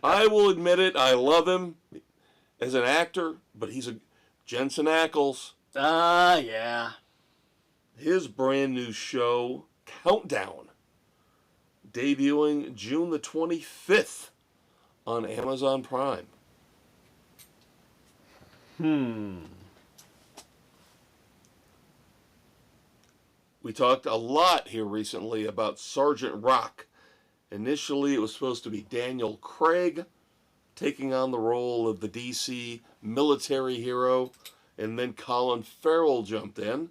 I will admit it. I love him as an actor, but he's a... Jensen Ackles.
Yeah.
His brand new show, Countdown, debuting June the 25th on Amazon Prime. We talked a lot here recently about Sergeant Rock. Initially, it was supposed to be Daniel Craig taking on the role of the DC military hero, and then Colin Farrell jumped in.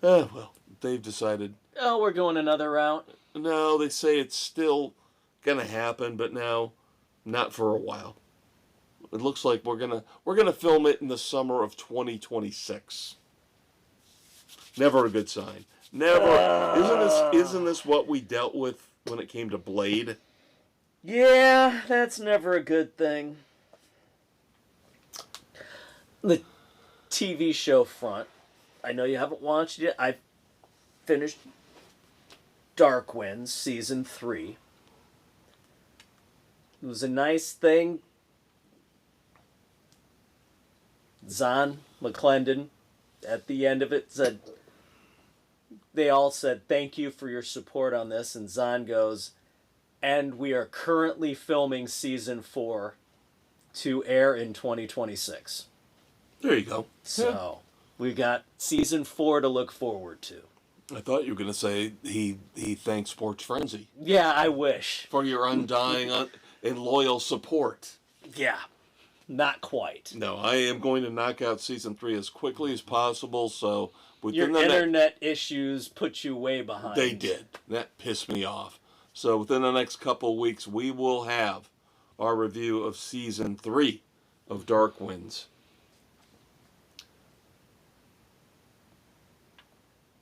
Well, they've decided.
Oh, we're going another route.
No, they say it's still gonna happen, but now, not for a while. It looks like we're gonna film it in the summer of 2026. Never a good sign. Never. Isn't this what we dealt with when it came to Blade?
Yeah, that's never a good thing. The TV show front. I know you haven't watched it. I finished Dark Winds season 3. It was a nice thing. Zahn McClendon at the end of it they all said thank you for your support on this, and Zahn goes, And we are currently filming season 4 to air in 2026.
There you go.
So we've got season 4 to look forward to.
I thought you were going to say he thanks Sports Frenzy
Yeah, I wish.
for your undying and loyal support.
Yeah, not quite.
No, I am going to knock out season 3 as quickly as possible. So
Your internet issues put you way behind.
They did. That pissed me off. So within the next couple weeks, we will have our review of season 3 of Dark Winds.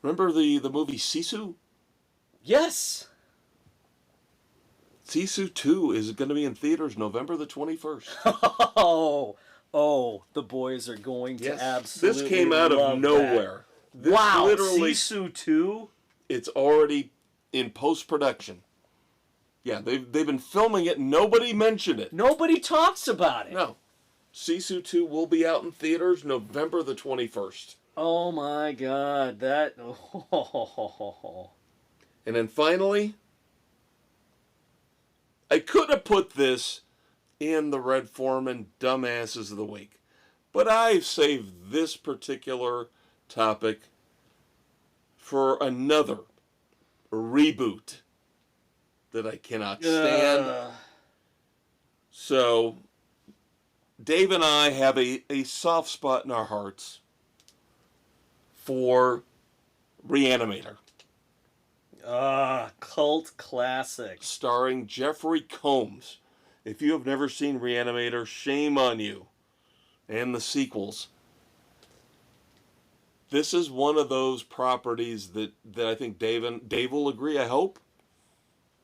Remember the movie Sisu?
Yes.
Sisu 2 is going to be in theaters November the 21st.
The boys are going to absolutely
This came out of nowhere. This
wow,
literally,
Sisu 2?
It's already in post-production. Yeah, they've been filming it. Nobody mentioned it.
Nobody talks about it.
No. Sisu 2 will be out in theaters November the 21st.
Oh my God, that...
And then finally, I could have put this in the Red Foreman Dumbasses of the Week, but I've saved this particular topic for another reboot that I cannot stand. So, Dave and I have a soft spot in our hearts for Reanimator.
Cult classic.
Starring Jeffrey Combs. If you have never seen Reanimator, shame on you. And the sequels. This is one of those properties that I think Dave will agree, I hope.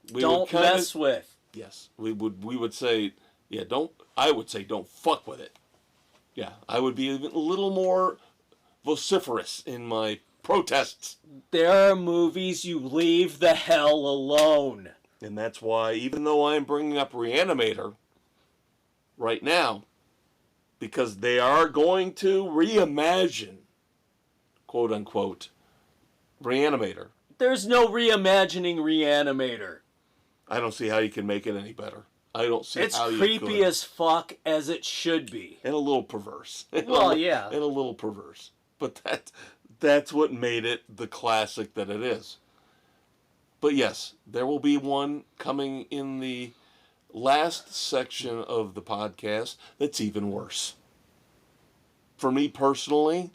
Don't mess with.
Yes. We would say, yeah, I would say don't fuck with it. Yeah. I would be a little more vociferous in my protests.
There are movies you leave the hell alone.
And that's why, even though I'm bringing up Reanimator right now, because they are going to reimagine, quote unquote, Reanimator.
There's no reimagining Reanimator.
I don't see how you can make it any better. I don't see how you could.
It's creepy as fuck as it should be.
And a little perverse.
Well, yeah.
And a little perverse. But that's what made it the classic that it is. But yes, there will be one coming in the last section of the podcast that's even worse. For me personally,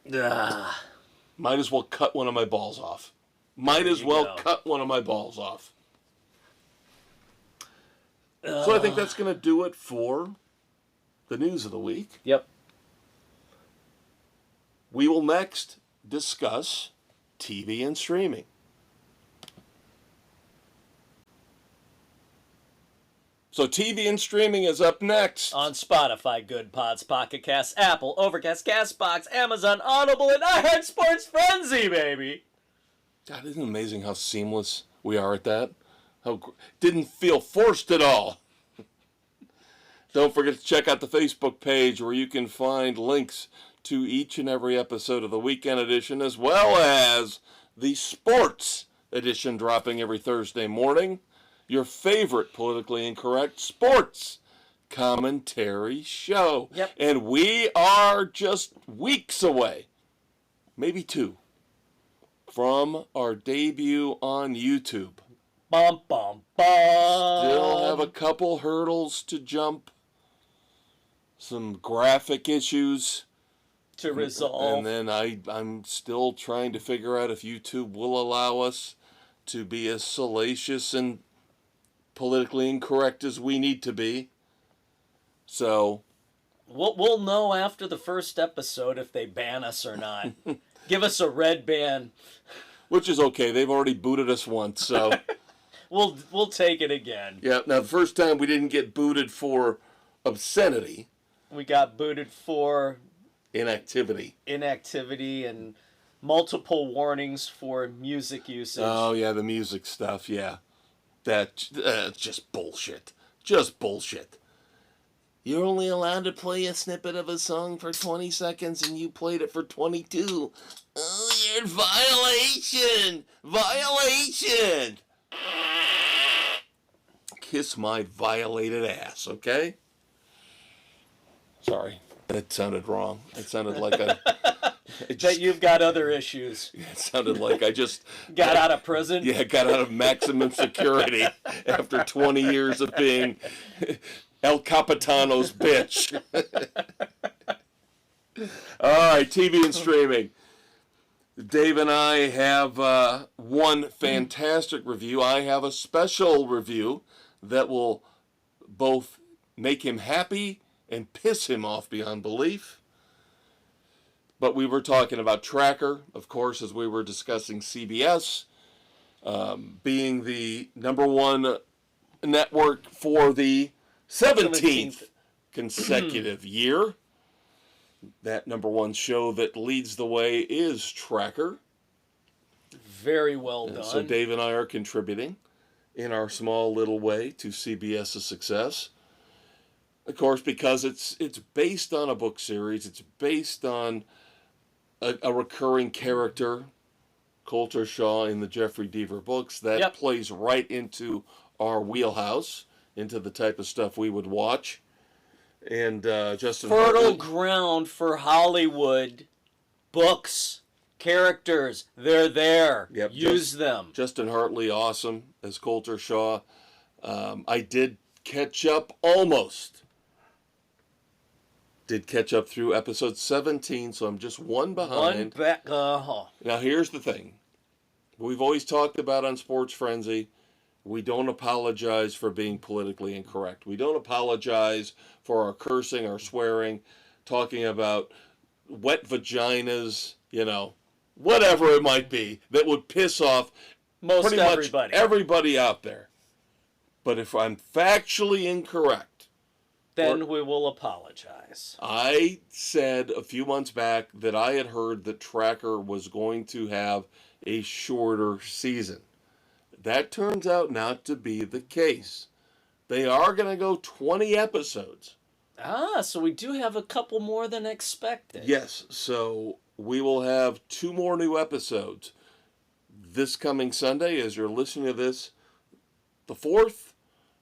might as well cut one of my balls off. Cut one of my balls off. So I think that's going to do it for the news of the week.
Yep.
We will next discuss TV and streaming. So TV and streaming is up next.
On Spotify, Good Pods, Pocket Casts, Apple, Overcast, Castbox, Amazon, Audible, and iHeart Sports Frenzy, baby.
God, isn't it amazing how seamless we are at that? Didn't feel forced at all. Don't forget to check out the Facebook page where you can find links to each and every episode of the Weekend Edition, as well as the Sports Edition dropping every Thursday morning. Your favorite politically incorrect sports commentary show.
Yep.
And we are just weeks away, maybe 2, from our debut on YouTube.
Bum, bum, bum.
Still have a couple hurdles to jump. Some graphic issues
to resolve.
And then I'm still trying to figure out if YouTube will allow us to be as salacious and politically incorrect as we need to be. So
we'll know after the first episode if they ban us or not. Give us a red ban.
Which is okay. They've already booted us once, so
we'll take it again.
Yeah, now the first time we didn't get booted for obscenity.
We got booted for
inactivity
and multiple warnings for music usage.
Oh yeah, the music stuff, yeah. That's just bullshit. Just bullshit. You're only allowed to play a snippet of a song for 20 seconds and you played it for 22. Oh weird violation. Violation. Kiss my violated ass, okay? Sorry, that sounded wrong. It sounded like
That you've got other issues.
It sounded like I just
got out of prison.
Yeah, got out of maximum security after 20 years of being El Capitano's bitch. All right, TV and streaming. Dave and I have one fantastic review. I have a special review that will both make him happy and piss him off beyond belief. But we were talking about Tracker, of course, as we were discussing CBS being the #1 network for the 17th consecutive year. That #1 show that leads the way is Tracker.
Very well done.
So Dave and I are contributing in our small little way to CBS's success. Of course, because it's based on a book series. It's based on a recurring character, Coulter Shaw in the Jeffrey Deaver books. That plays right into our wheelhouse, into the type of stuff we would watch. And Justin
fertile
Hartley,
ground for Hollywood books, characters. They're there.
Yep,
Use them.
Justin Hartley, awesome as Coulter Shaw. I did catch up almost. Did catch up through episode 17, so I'm just one behind. Now here's the thing. We've always talked about on Sports Frenzy, we don't apologize for being politically incorrect. We don't apologize for our cursing, our swearing, talking about wet vaginas, whatever it might be, that would piss off pretty much everybody out there. But if I'm factually incorrect,
then we will apologize.
I said a few months back that I had heard that Tracker was going to have a shorter season. That turns out not to be the case. They are going to go 20 episodes.
So we do have a couple more than expected.
Yes, so we will have 2 more new episodes this coming Sunday, as you're listening to this, the 4th,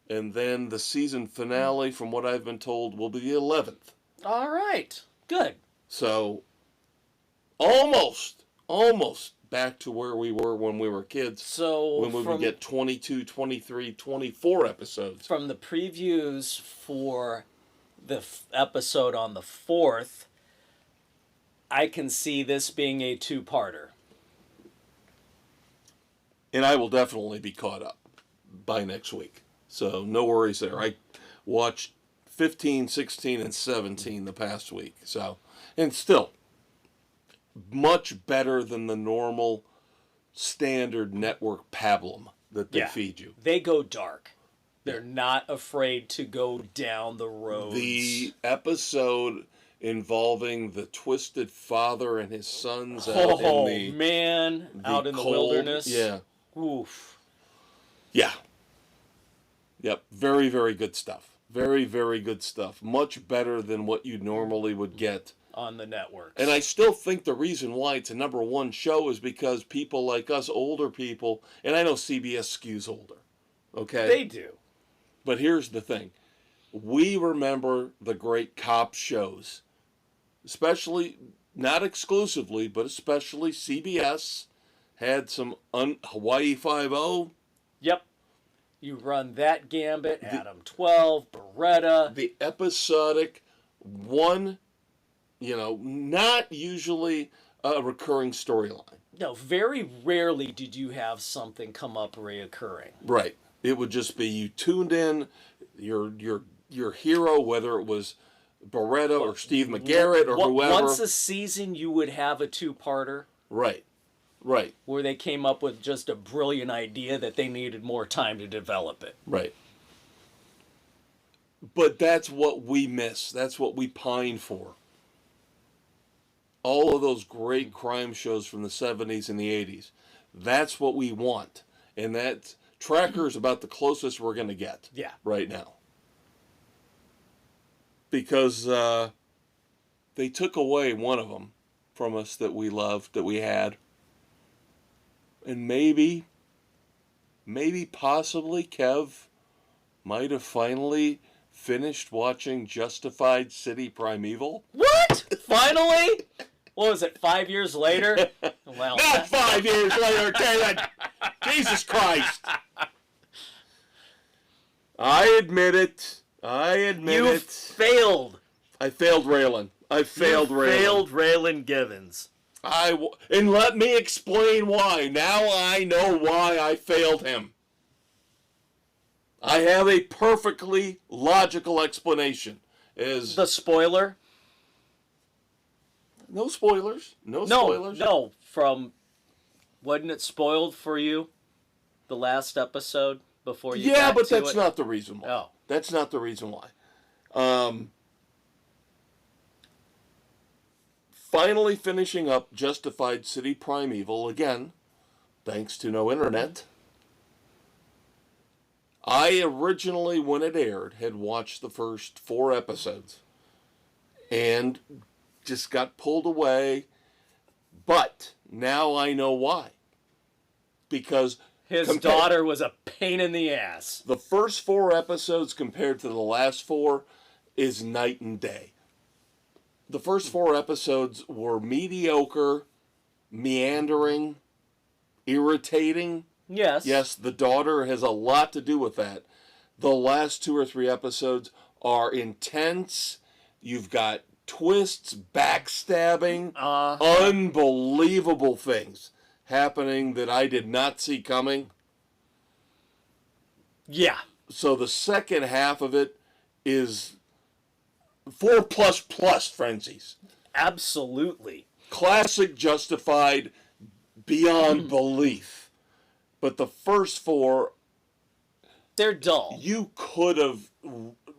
and then the season finale, from what I've been told, will be the 11th.
All right, good.
So, almost back to where we were when we were kids.
So
when we would get 22, 23, 24 episodes.
From the previews for the episode on the 4th, I can see this being a 2-parter.
And I will definitely be caught up by next week. So no worries there. I watched 15, 16, and 17 the past week. So, and still, much better than the normal standard network pablum that they feed you.
They go dark. They're not afraid to go down the roads.
The episode involving the twisted father and his sons out in the
cold, wilderness.
Yeah.
Oof.
Yeah. Yep. Very, very good stuff. Very, very good stuff. Much better than what you normally would get
on the networks.
And I still think the reason why it's a #1 show is because people like us, older people, and I know CBS skews older, okay?
They do.
But here's the thing. We remember the great cop shows, especially, not exclusively, but especially CBS had some Hawaii Five-0.
Yep. You run that gambit, Adam 12, Beretta.
The episodic one, not usually a recurring storyline.
No, very rarely did you have something come up reoccurring.
Right. It would just be you tuned in, your hero, whether it was Beretta or Steve McGarrett or whoever.
Once a season, you would have a 2-parter.
Right. Right.
Where they came up with just a brilliant idea that they needed more time to develop it.
Right. But that's what we miss. That's what we pine for. All of those great crime shows from the 70s and the 80s. That's what we want. And that Tracker is about the closest we're going to get right now. Because they took away one of them from us that we loved, that we had. And maybe possibly Kev might have finally finished watching Justified City Primeval.
What? Finally? What was it, 5 years later? Well,
Not 5 years later, David! Jesus Christ! I admit it.
You failed.
I failed Raylan. I failed Raylan.
Failed Raylan Givens.
And let me explain why. Now I know why I failed him. I have a perfectly logical explanation.
The spoiler?
No spoilers. No spoilers.
No. Wasn't it spoiled for you? The last episode before you got
but
to
that's
it?
not the reason why.
Oh.
That's not the reason why. Finally finishing up Justified City Primeval again, thanks to no internet. I originally, when it aired, had watched the first 4 episodes and just got pulled away. But now I know why. Because
his daughter was a pain in the ass.
The first 4 episodes compared to the last 4 is night and day. The first 4 episodes were mediocre, meandering, irritating.
Yes.
Yes, the daughter has a lot to do with that. The last 2 or 3 episodes are intense. You've got twists, backstabbing, unbelievable things happening that I did not see coming.
Yeah.
So the second half of it is 4++ frenzies.
Absolutely.
Classic Justified beyond belief. But the first 4,
they're dull.
You could have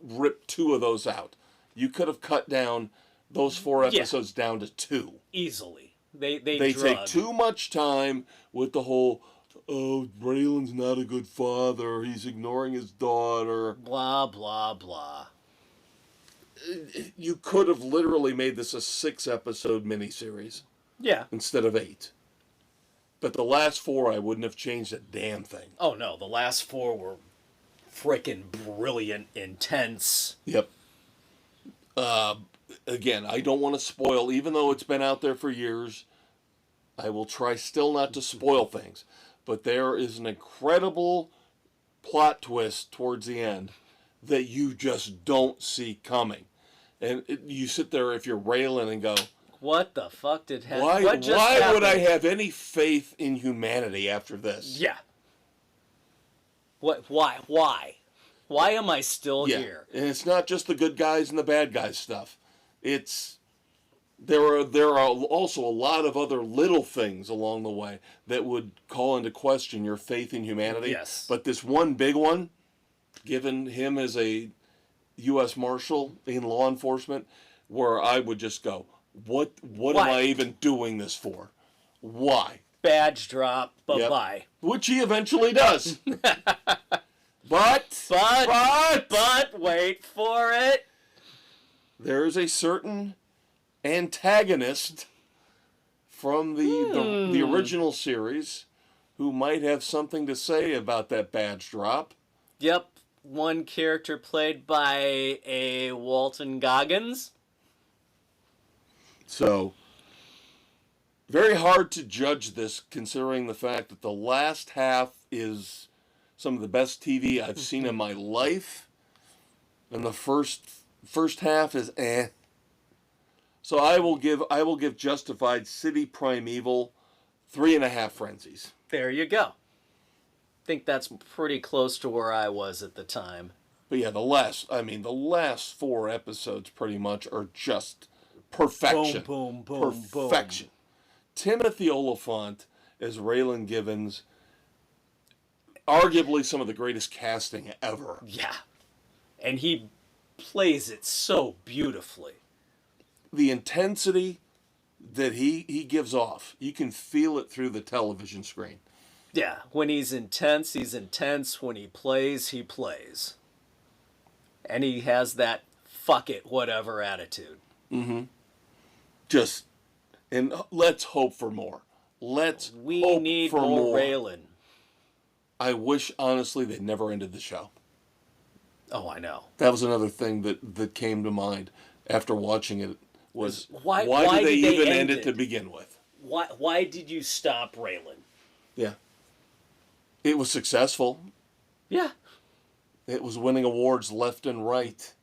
ripped 2 of those out. You could have cut down those 4 episodes down to 2.
Easily. They
take too much time with the whole, oh, Raylan's not a good father, he's ignoring his daughter.
Blah, blah, blah.
You could have literally made this a 6-episode miniseries.
Yeah.
Instead of 8. But the last 4, I wouldn't have changed a damn thing.
Oh, no. The last 4 were freaking brilliant, intense.
Yep. Again, I don't want to spoil, even though it's been out there for years. I will try still not to spoil things. But there is an incredible plot twist towards the end that you just don't see coming. And you sit there, if you're Raylan, and go,
what the fuck did happen?
Why would I have any faith in humanity after this?
Yeah. Why? Why am I still here?
And it's not just the good guys and the bad guys stuff. There are also a lot of other little things along the way that would call into question your faith in humanity.
Yes.
But this one big one, given him as a U.S. Marshal in law enforcement, where I would just go, what am I even doing this for? Why?
Badge drop, bye-bye.
Yep. Which he eventually does. But
wait for it.
There is a certain antagonist from the original series who might have something to say about that badge drop.
Yep. One character played by a Walton Goggins.
So, very hard to judge this considering the fact that the last half is some of the best TV I've seen in my life. And the first half is eh. So I will give Justified City Primeval 3.5 frenzies.
There you go. Think that's pretty close to where I was at the time.
But yeah, the last 4 episodes pretty much are just perfection.
Boom, boom, boom,
perfection.
Boom.
Timothy Olyphant as Raylan Givens, arguably some of the greatest casting ever.
Yeah. And he plays it so beautifully.
The intensity that he gives off, you can feel it through the television screen.
Yeah, when he's intense, he's intense. When he plays, he plays. And he has that fuck it, whatever attitude.
Mm-hmm. And let's hope for more. Let's
We
hope
need
for
more
more.
Raylan.
I wish, honestly, they never ended the show.
Oh, I know.
That was another thing that came to mind after watching it. Was
Why
did they
did they
even
end
end it
it?
to begin with?
Why did you stop Raylan?
Yeah. It was successful.
Yeah.
It was winning awards left and right.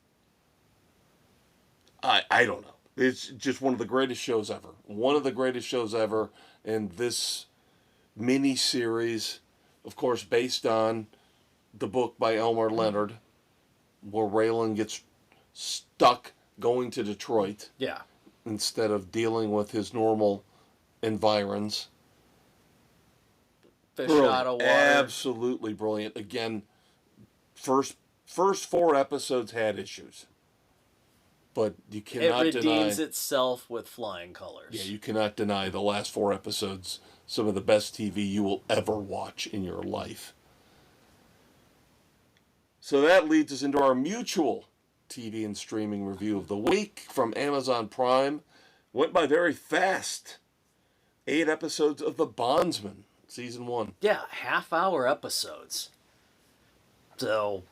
I don't know. It's just one of the greatest shows ever. One of the greatest shows ever. And this mini series, of course, based on the book by Elmer Leonard, where Raylan gets stuck going to Detroit
Yeah.
instead of dealing with his normal environs.
Fish
Brilliant.
out of water.
Absolutely brilliant. Again, first 4 episodes had issues, but you
It
cannot
redeems
deny.
itself with flying colors.
Yeah, you cannot deny the last 4 episodes. Some of the best TV you will ever watch in your life. So that leads us into our mutual TV and streaming review of the week from Amazon Prime. Went by very fast. 8 episodes of The Bondsman, season 1.
Yeah, half-hour episodes. So,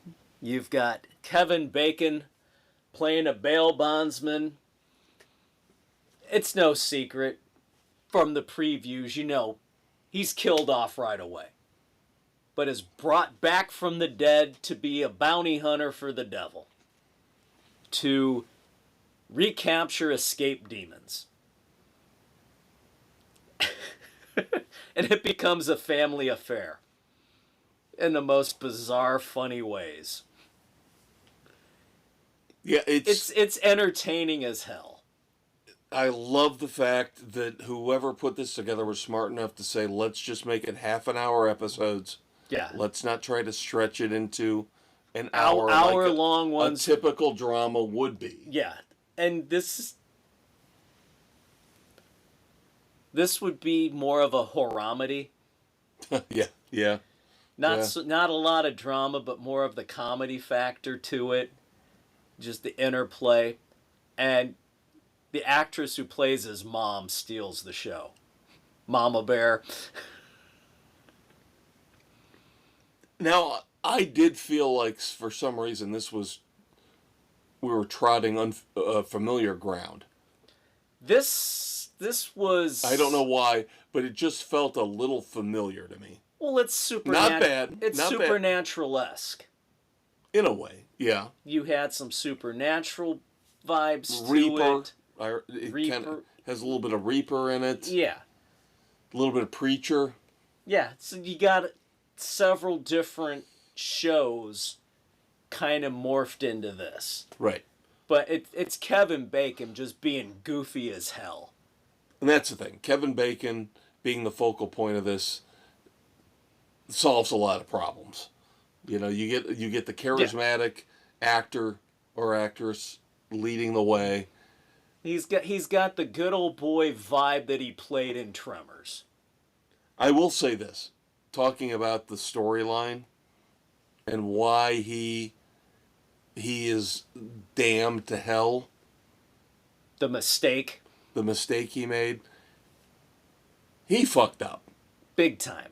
you've got Kevin Bacon playing a bail bondsman. It's no secret from the previews, you know, he's killed off right away, but is brought back from the dead to be a bounty hunter for the devil, to recapture escaped demons. And it becomes a family affair in the most bizarre, funny ways.
Yeah,
It's entertaining as hell.
I love the fact that whoever put this together was smart enough to say, let's just make it half-an-hour episodes.
Yeah.
Let's not try to stretch it into an hour
Hour-long
like
ones.
a typical drama would be.
Yeah. And this would be more of a horromedy.
Yeah.
Not a lot of drama, but more of the comedy factor to it. Just the interplay. And the actress who plays his mom steals the show. Mama Bear.
Now, I did feel like for some reason we were trotting familiar ground.
This was...
I don't know why, but it just felt a little familiar to me.
Well, it's supernatural.
Not bad.
It's
Not bad.
Supernatural-esque.
In a way, yeah.
You had some supernatural vibes
Reaper.
to it.
It
Reaper.
kind of has a little bit of Reaper in it.
Yeah.
A little bit of Preacher.
Yeah, so you got several different shows kind of morphed into this.
Right.
But it's Kevin Bacon just being goofy as hell.
And that's the thing. Kevin Bacon being the focal point of this solves a lot of problems. You know, you get the charismatic actor or actress leading the way.
He's got the good old boy vibe that he played in Tremors.
I will say this, talking about the storyline and why he is damned to hell.
The mistake.
The mistake he made. He fucked up.
Big time.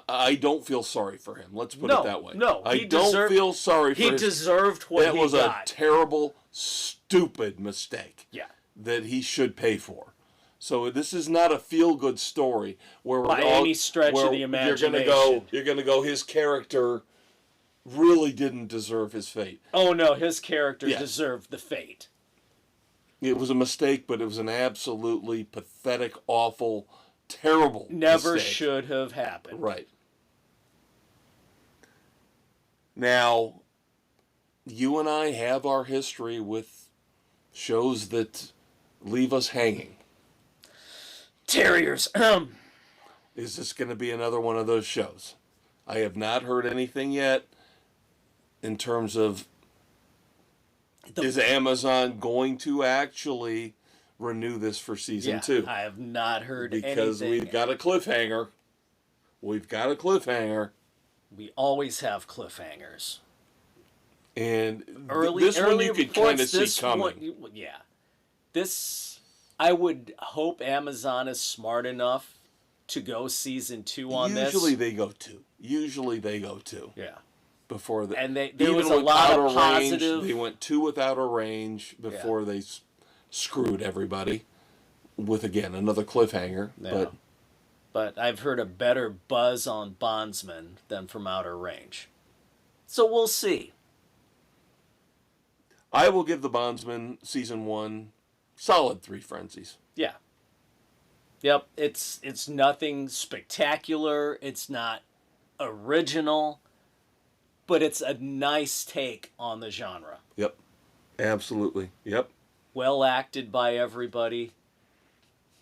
I don't feel sorry for him. Let's put it that way.
No,
I don't feel sorry for him.
He deserved what he got.
That was a terrible, stupid mistake.
Yeah.
That he should pay for. So this is not a feel-good story where
by any stretch of the imagination.
You're gonna go. His character really didn't deserve his fate.
Oh no, his character deserved the fate.
It was a mistake, but it was an absolutely pathetic, awful, terrible
Never
mistake.
should have happened.
Right. Now, you and I have our history with shows that leave us hanging.
Terriers.
Is this going to be another one of those shows? I have not heard anything yet in terms of is Amazon going to actually renew this for season 2?
I have not heard anything.
Because we've got a cliffhanger.
We always have cliffhangers.
And
Early
one you could kind of see coming.
This, I would hope Amazon is smart enough to go season 2 on this.
Usually they go 2.
Yeah.
Before the
And there
even
was a
with
lot of
Outer
positive.
Range, they went 2 with Outer Range before they screwed everybody with, again, another cliffhanger.
Yeah. But I've heard a better buzz on Bondsman than from Outer Range. So we'll see.
I will give the Bondsman season 1 solid 3 frenzies.
Yeah. Yep, it's nothing spectacular, it's not original, but it's a nice take on the genre.
Yep. Absolutely. Yep.
Well acted by everybody.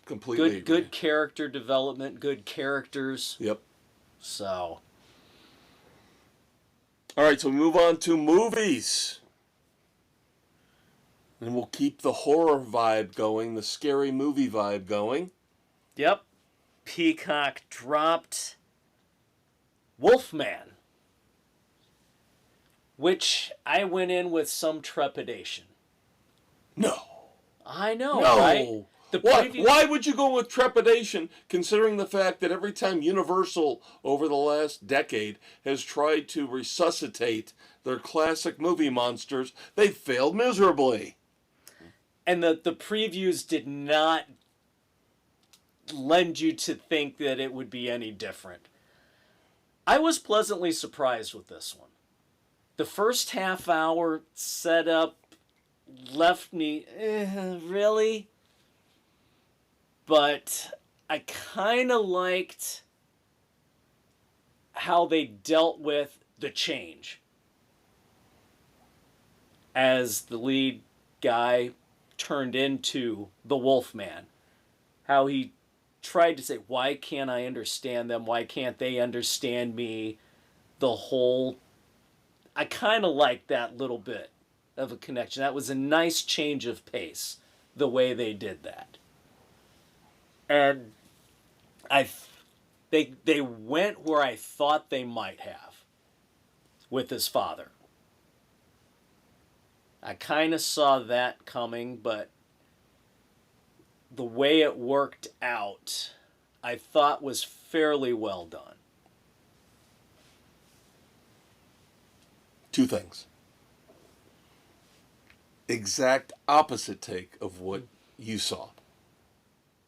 Completely
Good character development, good characters.
Yep.
So.
All right, so we move on to movies. And we'll keep the horror vibe going, the scary movie vibe going.
Yep. Peacock dropped Wolfman, which I went in with some trepidation.
No.
I know,
No.
right?
Why would you go with trepidation, considering the fact that every time Universal over the last decade has tried to resuscitate their classic movie monsters, they failed miserably?
And the previews did not lend you to think that it would be any different. I was pleasantly surprised with this one. The first half hour setup left me, really? But I kind of liked how they dealt with the change. As the lead guy turned into the Wolfman. How he tried to say, why can't I understand them? Why can't they understand me? The whole... I kind of liked that little bit of a connection. That was a nice change of pace, the way they did that. And they went where I thought they might have with his father. I kind of saw that coming, but the way it worked out, I thought was fairly well done.
2 things. Exact opposite take of what you saw.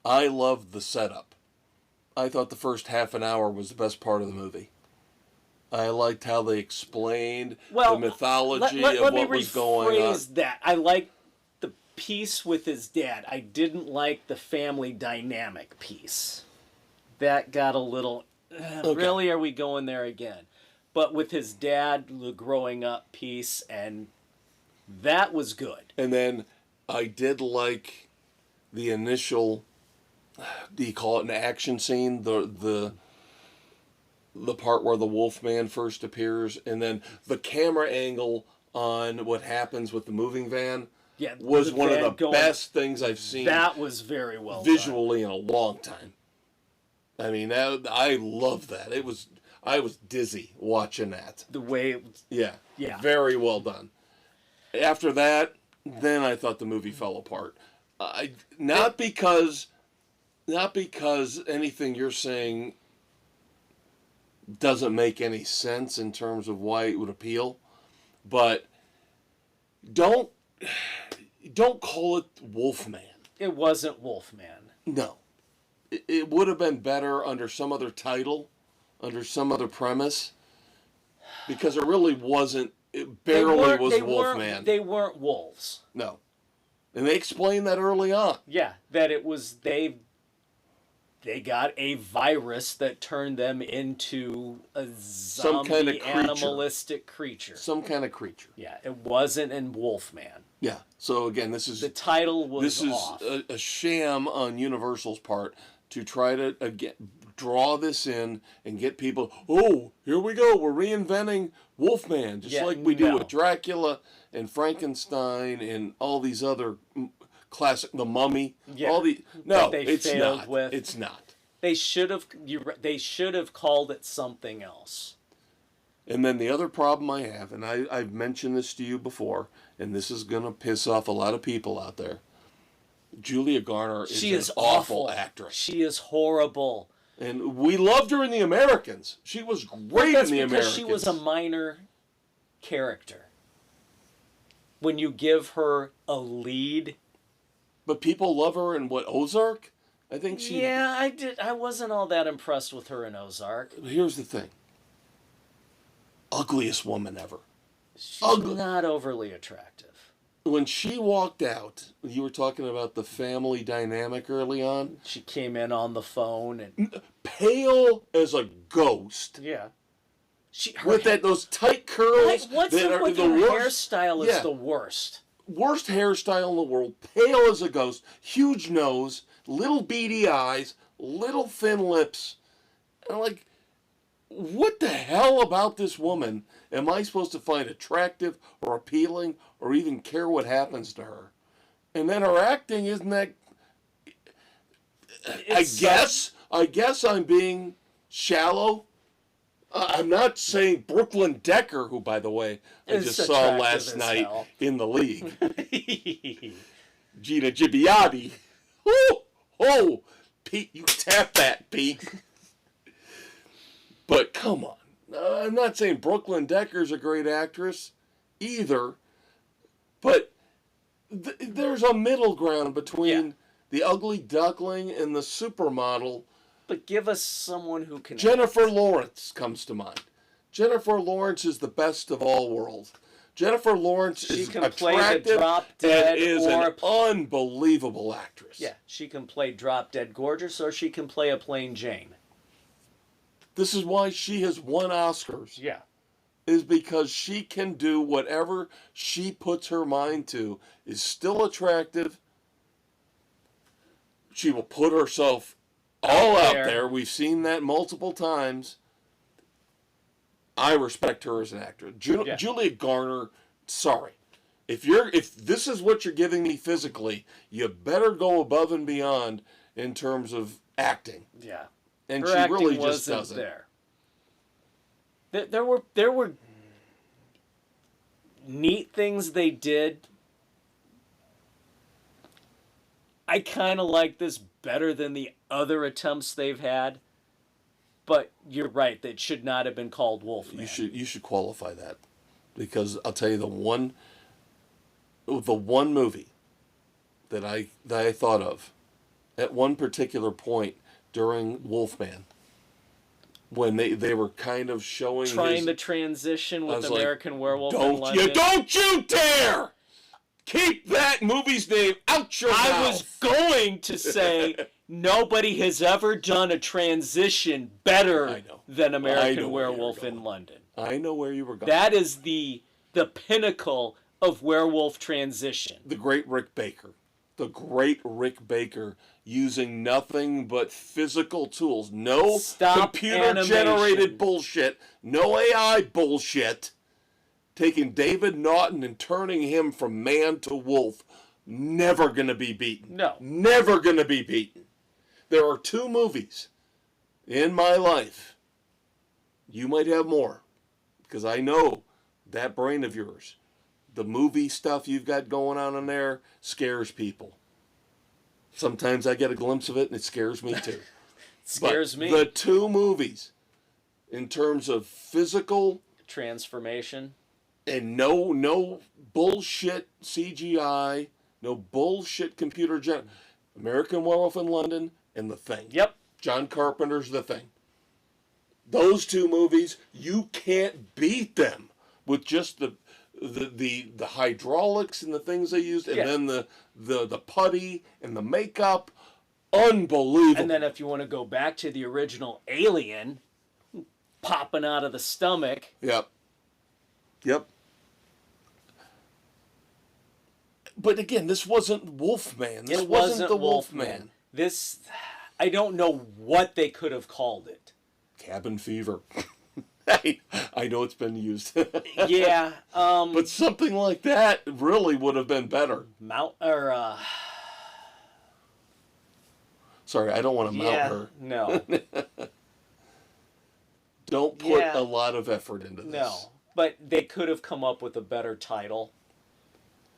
I loved the setup. I thought the first half an hour was the best part of the movie. I liked how they explained the mythology of what was going on.
That. I liked the piece with his dad. I didn't like the family dynamic piece. That got a little... Really, are we going there again? But with his dad, the growing up piece, and that was good.
And then I did like the initial... Do you call it an action scene? The part where the Wolfman first appears, and then the camera angle on what happens with the moving van was one of the best things I've seen.
That was very well
visually done. In a long time. I mean, I love that. I was dizzy watching that.
The way it was,
yeah, very well done. After that, then I thought the movie fell apart. Not because anything you're saying doesn't make any sense in terms of why it would appeal, but don't call it Wolfman.
It wasn't Wolfman.
No. It would have been better under some other title, under some other premise, because it really wasn't. It barely was Wolfman.
They weren't wolves.
No. And they explained that early on.
Yeah, that it was they got a virus that turned them into a zombie, some kind of animalistic creature.
Some kind of creature.
Yeah, it wasn't in Wolfman.
Yeah. So again, this is
the title was off.
This is a sham on Universal's part to try to draw this in and get people. Oh, here we go. We're reinventing Wolfman, just like we do with Dracula and Frankenstein and all these other classic, The Mummy.
Yeah.
All the no,
it's not.
It's not.
They should have called it something else.
And then the other problem I have, and I've mentioned this to you before, and this is going to piss off a lot of people out there. Julia Garner is an awful actress.
She is horrible.
And we loved her in The Americans. She was great in The Americans.
Because she was a minor character. When you give her a lead.
But people love her in Ozark? I think she...
Yeah, I wasn't all that impressed with her in Ozark.
Here's the thing. Ugliest woman ever.
She's not overly attractive.
When she walked out, you were talking about the family dynamic early on.
She came in on the phone and
pale as a ghost.
Yeah.
With those tight curls.
What's up with her hairstyle is the worst.
Worst hairstyle in the world. Pale as a ghost. Huge nose. Little beady eyes. Little thin lips. And I'm like, what the hell about this woman am I supposed to find attractive or appealing or even care what happens to her? And then her acting isn't that... I guess I'm being shallow. I'm not saying Brooklyn Decker, who, by the way, I just saw last night in the league. Gina Gibbiotti. Oh, Pete, you tap that, Pete. But come on. I'm not saying Brooklyn Decker's a great actress either, but there's a middle ground between the ugly duckling and the supermodel.
But give us someone who can...
Jennifer Lawrence comes to mind. Jennifer Lawrence is the best of all worlds. Jennifer Lawrence is attractive and is an unbelievable actress.
Yeah, she can play drop dead gorgeous or she can play a plain Jane.
This is why she has won Oscars.
Yeah.
Is because she can do whatever she puts her mind to, is still attractive. She will put herself all out there. We've seen that multiple times. I respect her as an actress. Julia Garner, sorry. If this is what you're giving me physically, you better go above and beyond in terms of acting.
Yeah.
And
her
she really just doesn't.
There were neat things they did. I kind of like this better than the other attempts they've had. But you're right, that should not have been called Wolfman.
You should qualify that. Because I'll tell you the one movie that I thought of at one particular point during Wolfman, when they were kind of trying
to transition with American Werewolf in London.
Don't you dare keep that movie's name out your mouth.
I was going to say nobody has ever done a transition better than American Werewolf in London.
I know where you were going.
That is the pinnacle of werewolf transition.
The great Rick Baker. Using nothing but physical tools. No computer-generated bullshit. No AI bullshit. Taking David Naughton and turning him from man to wolf. Never going to be beaten.
No.
Never going to be beaten. There are 2 movies in my life. You might have more. Because I know that brain of yours. The movie stuff you've got going on in there scares people. Sometimes I get a glimpse of it and it scares me too.
Scares me.
The 2 movies, in terms of physical
transformation,
and no bullshit CGI, no bullshit computer American Werewolf in London and The Thing.
Yep.
John Carpenter's The Thing. Those 2 movies, you can't beat them with just the hydraulics and the things they used, and then the putty and the makeup. Unbelievable.
And then if you want to go back to the original Alien, popping out of the stomach.
Yep. But again, this wasn't Wolfman. This wasn't the Wolfman.
This, I don't know what they could have called it.
Cabin Fever. I know it's been used.
Yeah.
But something like that really would have been better. Sorry, I don't want to mount her.
No.
Don't put a lot of effort into this.
No. But they could have come up with a better title.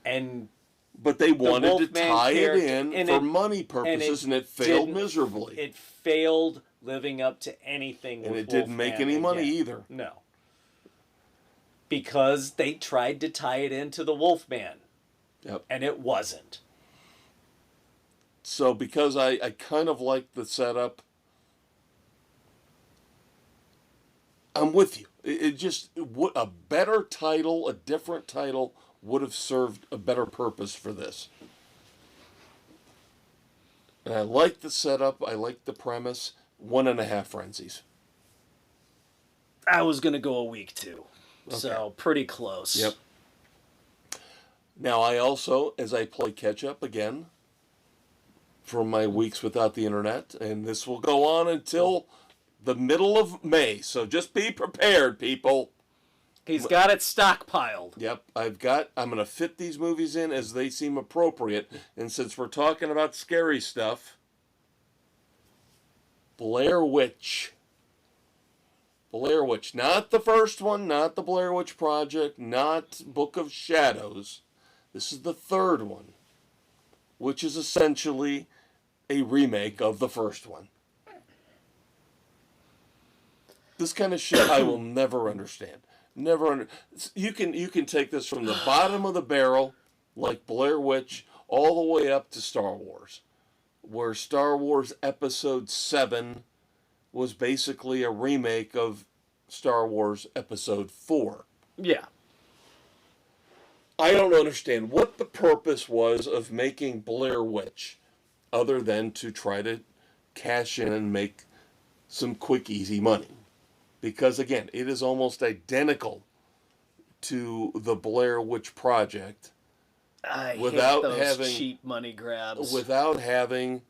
But they wanted to tie it in for money purposes, and it failed miserably.
It failed living up to anything.
And
with
it didn't make
Wolfman
any money
again.
either.
No. Because they tried to tie it into the Wolfman.
Yep.
And it wasn't.
So because I kind of like the setup, I'm with you. It just, what a better title, a different title would have served a better purpose for this. And I like the setup. I like the premise. 1.5 frenzies.
I was going to go a week too.
Okay.
So pretty close.
Yep. Now I also, as I play catch up again from my weeks without the internet, and this will go on until the middle of May. So just be prepared, people.
He's got it stockpiled.
Yep, I'm going to fit these movies in as they seem appropriate. And since we're talking about scary stuff, Blair Witch. Blair Witch. Not the first one, not the Blair Witch Project, not Book of Shadows. This is the third one, which is essentially a remake of the first one. This kind of shit I will never understand. You can take this from the bottom of the barrel, like Blair Witch, all the way up to Star Wars, where Star Wars Episode 7 was basically a remake of Star Wars Episode 4.
Yeah.
I don't understand what the purpose was of making Blair Witch, other than to try to cash in and make some quick, easy money. Because, again, it is almost identical to the Blair Witch Project.
I
without
hate those
having
cheap money grabs.
Without having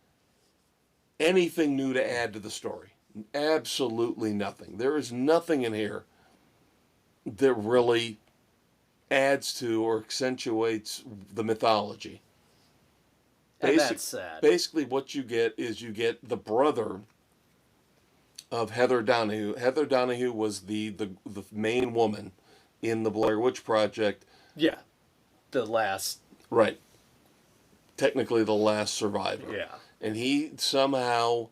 anything new to add to the story. Absolutely nothing. There is nothing in here that really adds to or accentuates the mythology.
And that's sad.
Basically, what you get is you get the brother of Heather Donahue. Heather Donahue was the main woman in the Blair Witch Project.
Yeah. The last.
Right. Technically the last survivor.
Yeah.
And he somehow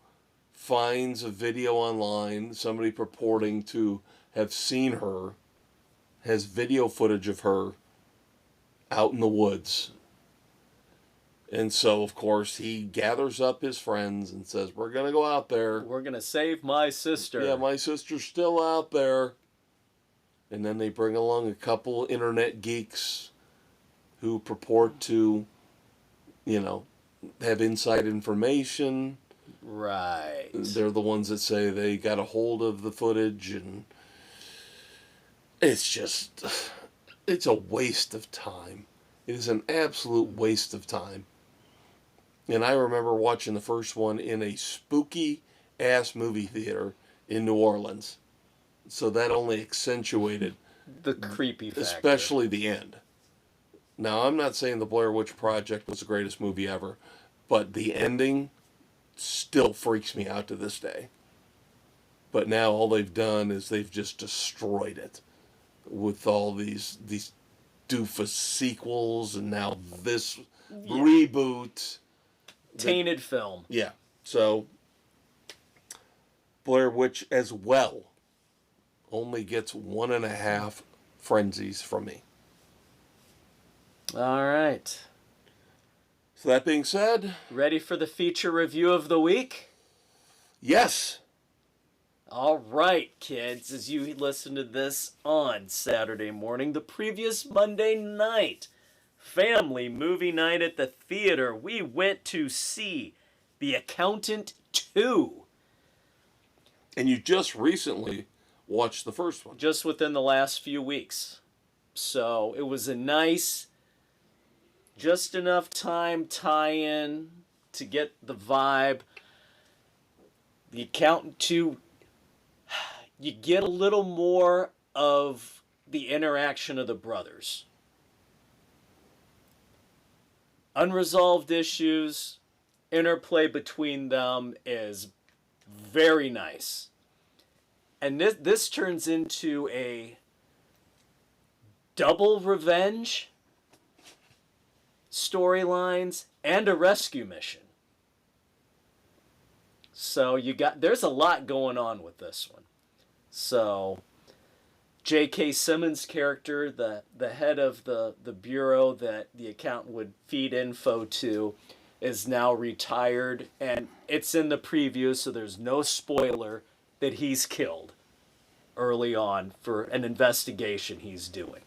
finds a video online, somebody purporting to have seen her, has video footage of her out in the woods. And so, of course, he gathers up his friends and says, we're going to go out there.
We're going to save my sister.
Yeah, my sister's still out there. And then they bring along a couple internet geeks who purport to, have inside information.
Right.
They're the ones that say they got a hold of the footage, and it's a waste of time. It is an absolute waste of time. And I remember watching the first one in a spooky-ass movie theater in New Orleans. So that only accentuated
the creepy factor.
Especially the end. Now, I'm not saying the Blair Witch Project was the greatest movie ever, but the ending still freaks me out to this day. But now all they've done is they've just destroyed it with all these doofus sequels, and now this reboot.
Tainted film.
Yeah. So, Blair Witch as well only gets 1.5 frenzies from me.
All right.
So that being said...
Ready for the feature review of the week?
Yes.
All right, kids. As you listen to this on Saturday morning, the previous Monday night, family movie night at the theater, we went to see The Accountant 2.
And you just recently watched the first one.
Just within the last few weeks. So it was a nice, just enough time tie-in to get the vibe. The Accountant 2, you get a little more of the interaction of the brothers. Unresolved issues, interplay between them is very nice. And this turns into a double revenge storylines and a rescue mission. So there's a lot going on with this one. So J.K. Simmons' character, the head of the bureau that the accountant would feed info to, is now retired, and it's in the preview, so there's no spoiler that he's killed early on for an investigation he's doing.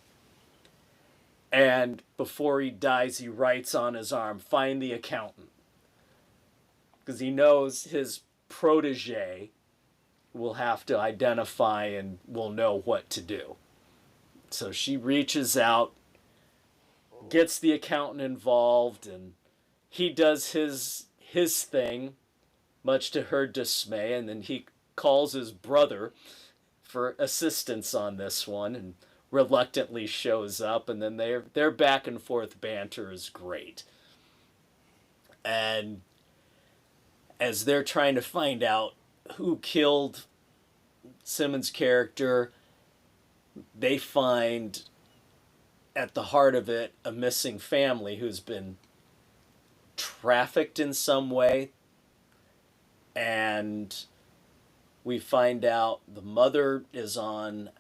And before he dies, he writes on his arm, "Find the accountant." Because he knows his protege will have to identify and will know what to do. So she reaches out, gets the accountant involved, and he does his thing, much to her dismay, and then he calls his brother for assistance on this one and reluctantly shows up, and then their back and forth banter is great. And as they're trying to find out who killed Simmons' character, they find at the heart of it a missing family who's been trafficked in some way. And we find out the mother is on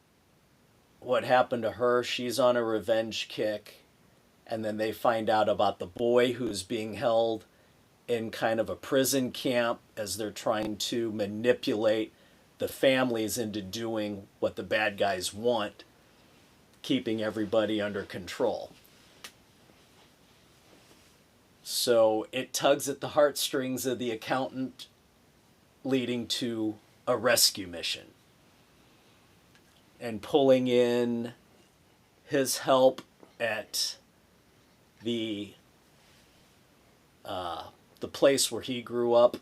what happened to her. She's on a revenge kick. And then they find out about the boy who's being held in kind of a prison camp as they're trying to manipulate the families into doing what the bad guys want, keeping everybody under control. So it tugs at the heartstrings of the accountant, leading to a rescue mission. And pulling in his help at the place where he grew up.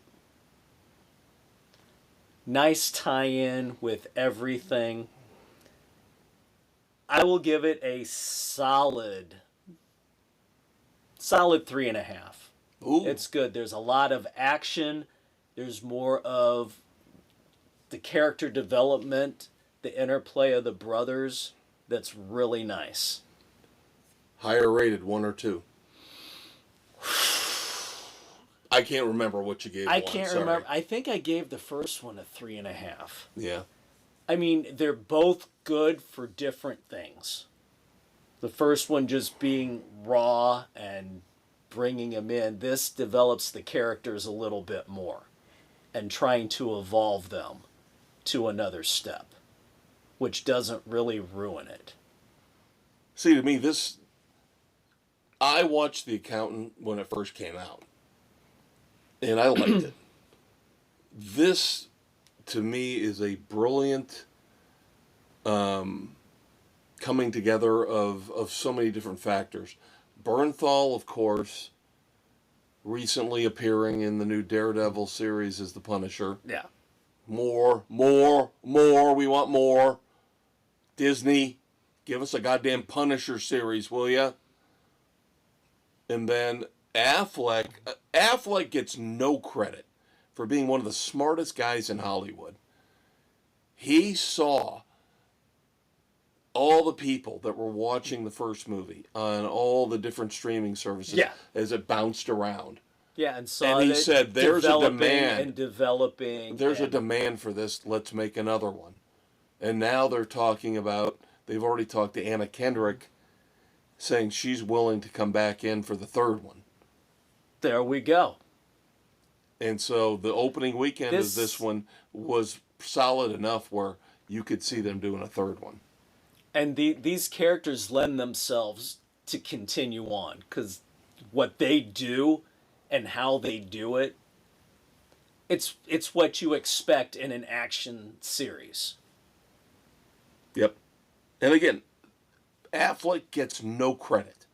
Nice tie-in with everything. I will give it a solid 3.5.
Ooh.
It's good. There's a lot of action. There's more of the character development, the interplay of the brothers. That's really nice.
Higher rated, 1 or 2? I can't remember what you gave.
I can't remember. I think I gave the first one a 3.5.
Yeah.
I mean, they're both good for different things. The first one just being raw and bringing them in. This develops the characters a little bit more and trying to evolve them to another step, which doesn't really ruin it.
See, to me, I watched The Accountant when it first came out, and I liked it. This, to me, is a brilliant coming together of so many different factors. Bernthal, of course, recently appearing in the new Daredevil series as the Punisher.
Yeah.
More. We want more. Disney, give us a goddamn Punisher series, will ya? And then Affleck gets no credit for being one of the smartest guys in Hollywood. He saw all the people that were watching the first movie on all the different streaming services as it bounced around.
Yeah, and
he said, "There's a demand
and developing.
There's a demand for this. Let's make another one." And now they're talking about. They've already talked to Anna Kendrick, saying she's willing to come back in for the third one.
There we go.
And so the opening weekend of this one was solid enough where you could see them doing a third one.
And these characters lend themselves to continue on, because what they do and how they do it, it's what you expect in an action series.
Yep. And again, Affleck gets no credit.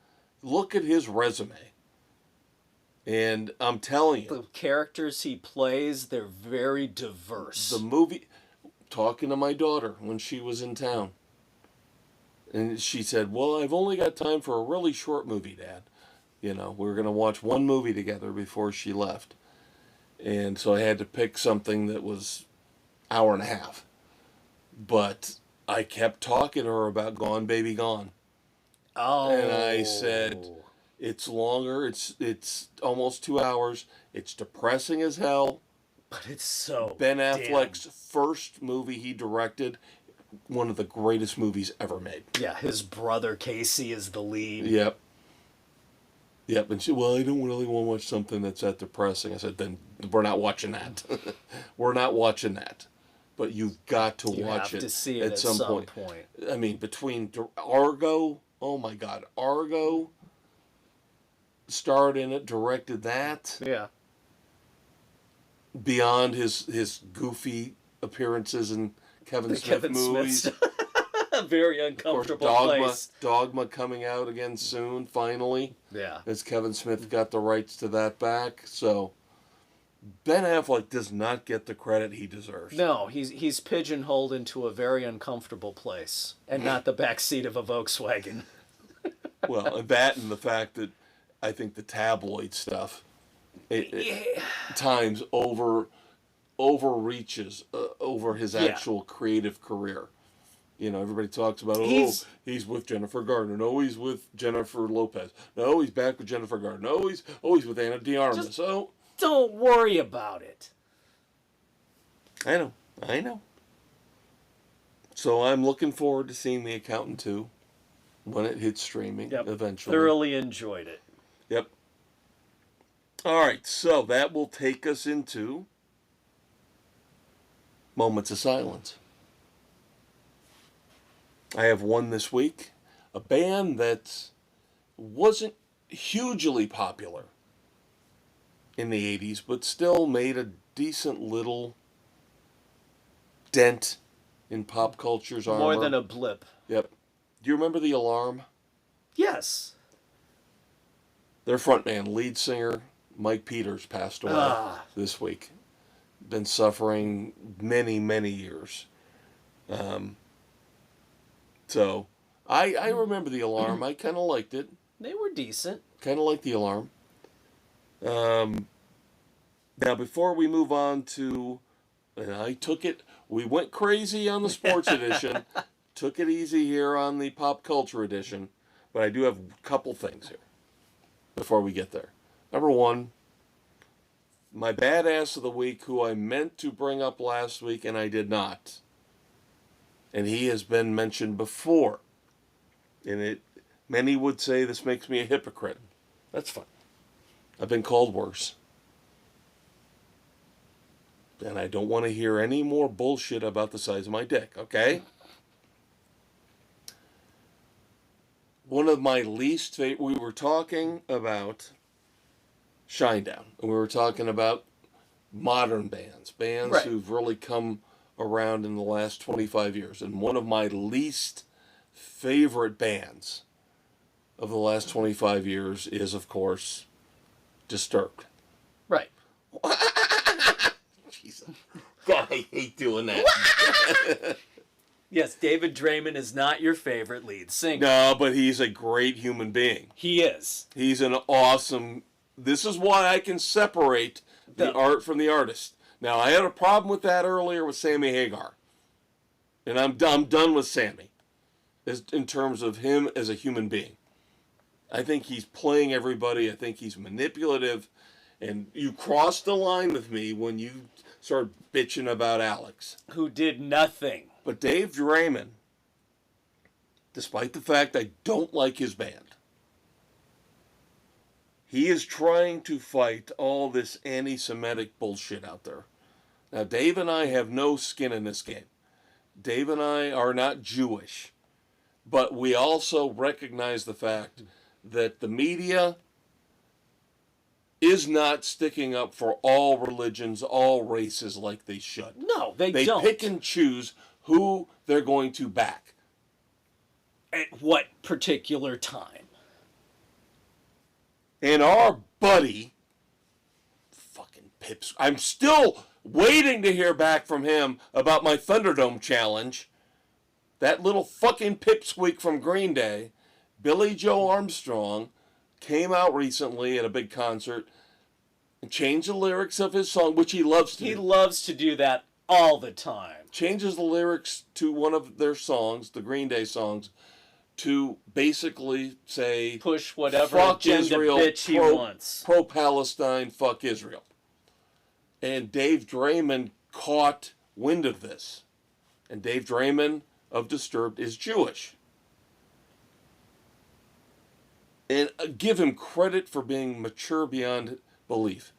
Look at his resume. And I'm telling you,
the characters he plays, they're very diverse.
The movie, talking to my daughter when she was in town, and she said, "Well, I've only got time for a really short movie, Dad. You know, we're going to watch one movie together before she left." And so I had to pick something that was hour and a half. But I kept talking to her about Gone Baby Gone.
Oh.
And I said, it's longer. It's almost 2 hours. It's depressing as hell.
But it's so
Ben
damn-
Affleck's first movie he directed, one of the greatest movies ever made.
Yeah, his brother Casey is the lead.
Yep. Yep, and she, well, I don't really want to watch something that's that depressing. I said, then we're not watching that. We're not watching that. But you've got to watch it,
to see it at some point.
I mean, between Argo, oh my God, Argo starred in it, directed that.
Yeah.
Beyond his goofy appearances in Kevin Smith movies.
A very uncomfortable
of course,
place.
Dogma coming out again soon, finally.
Yeah.
As Kevin Smith got the rights to that back. So Ben Affleck does not get the credit he deserves.
No, he's pigeonholed into a very uncomfortable place, and not the back seat of a Volkswagen.
Well, that and the fact that I think the tabloid stuff times overreaches over his actual creative career. You know, everybody talks about, he's with Jennifer Gardner. No, he's with Jennifer Lopez. No, he's back with Jennifer Gardner. No, he's with Anna de Armas. So
don't worry about it.
I know. So I'm looking forward to seeing The Accountant 2 when it hits streaming eventually.
Thoroughly enjoyed it.
Yep. All right, so that will take us into Moments of Silence. I have one this week, a band that wasn't hugely popular in the 80s, but still made a decent little dent in pop culture's armor.
More than a blip.
Yep. Do you remember The Alarm?
Yes.
Their frontman, lead singer, Mike Peters, passed away this week. Been suffering many, many years. So, I remember The Alarm. I kind of liked it.
They were decent.
Kind of like The Alarm. Now, before we move on to... And I took it... We went crazy on the sports edition. Took it easy here on the pop culture edition. But I do have a couple things here before we get there. Number one, my badass of the week, who I meant to bring up last week and I did not. And he has been mentioned before. And many would say this makes me a hypocrite. That's fine. I've been called worse. And I don't want to hear any more bullshit about the size of my dick, okay? One of my least favorite... We were talking about Shinedown. And we were talking about modern bands. Bands who've really come around in the last 25 years. And one of my least favorite bands of the last 25 years is, of course, Disturbed.
Right.
Jesus. God, I hate doing that.
Yes, David Draymond is not your favorite lead singer.
No, but he's a great human being.
He is.
He's an awesome... This is why I can separate the art from the artist. Now, I had a problem with that earlier with Sammy Hagar. And I'm done with Sammy in terms of him as a human being. I think he's playing everybody. I think he's manipulative. And you crossed the line with me when you started bitching about Alex.
Who did nothing.
But Dave Draymond, despite the fact I don't like his band, he is trying to fight all this anti-Semitic bullshit out there. Now, Dave and I have no skin in this game. Dave and I are not Jewish. But we also recognize the fact that the media is not sticking up for all religions, all races like they should.
No, they don't.
They pick and choose who they're going to back.
At what particular time.
And our buddy, fucking Pips, I'm still waiting to hear back from him about my Thunderdome challenge. That little fucking pipsqueak from Green Day, Billy Joe Armstrong, came out recently at a big concert and changed the lyrics of his song, which he loves to do.
He loves to do that all the time.
Changes the lyrics to one of their songs, the Green Day songs, to basically say,
push whatever
fuck
agenda
Israel,
bitch he wants.
Pro-Palestine, fuck Israel. And Dave Draymond caught wind of this. And Dave Draymond of Disturbed is Jewish. And give him credit for being mature beyond belief.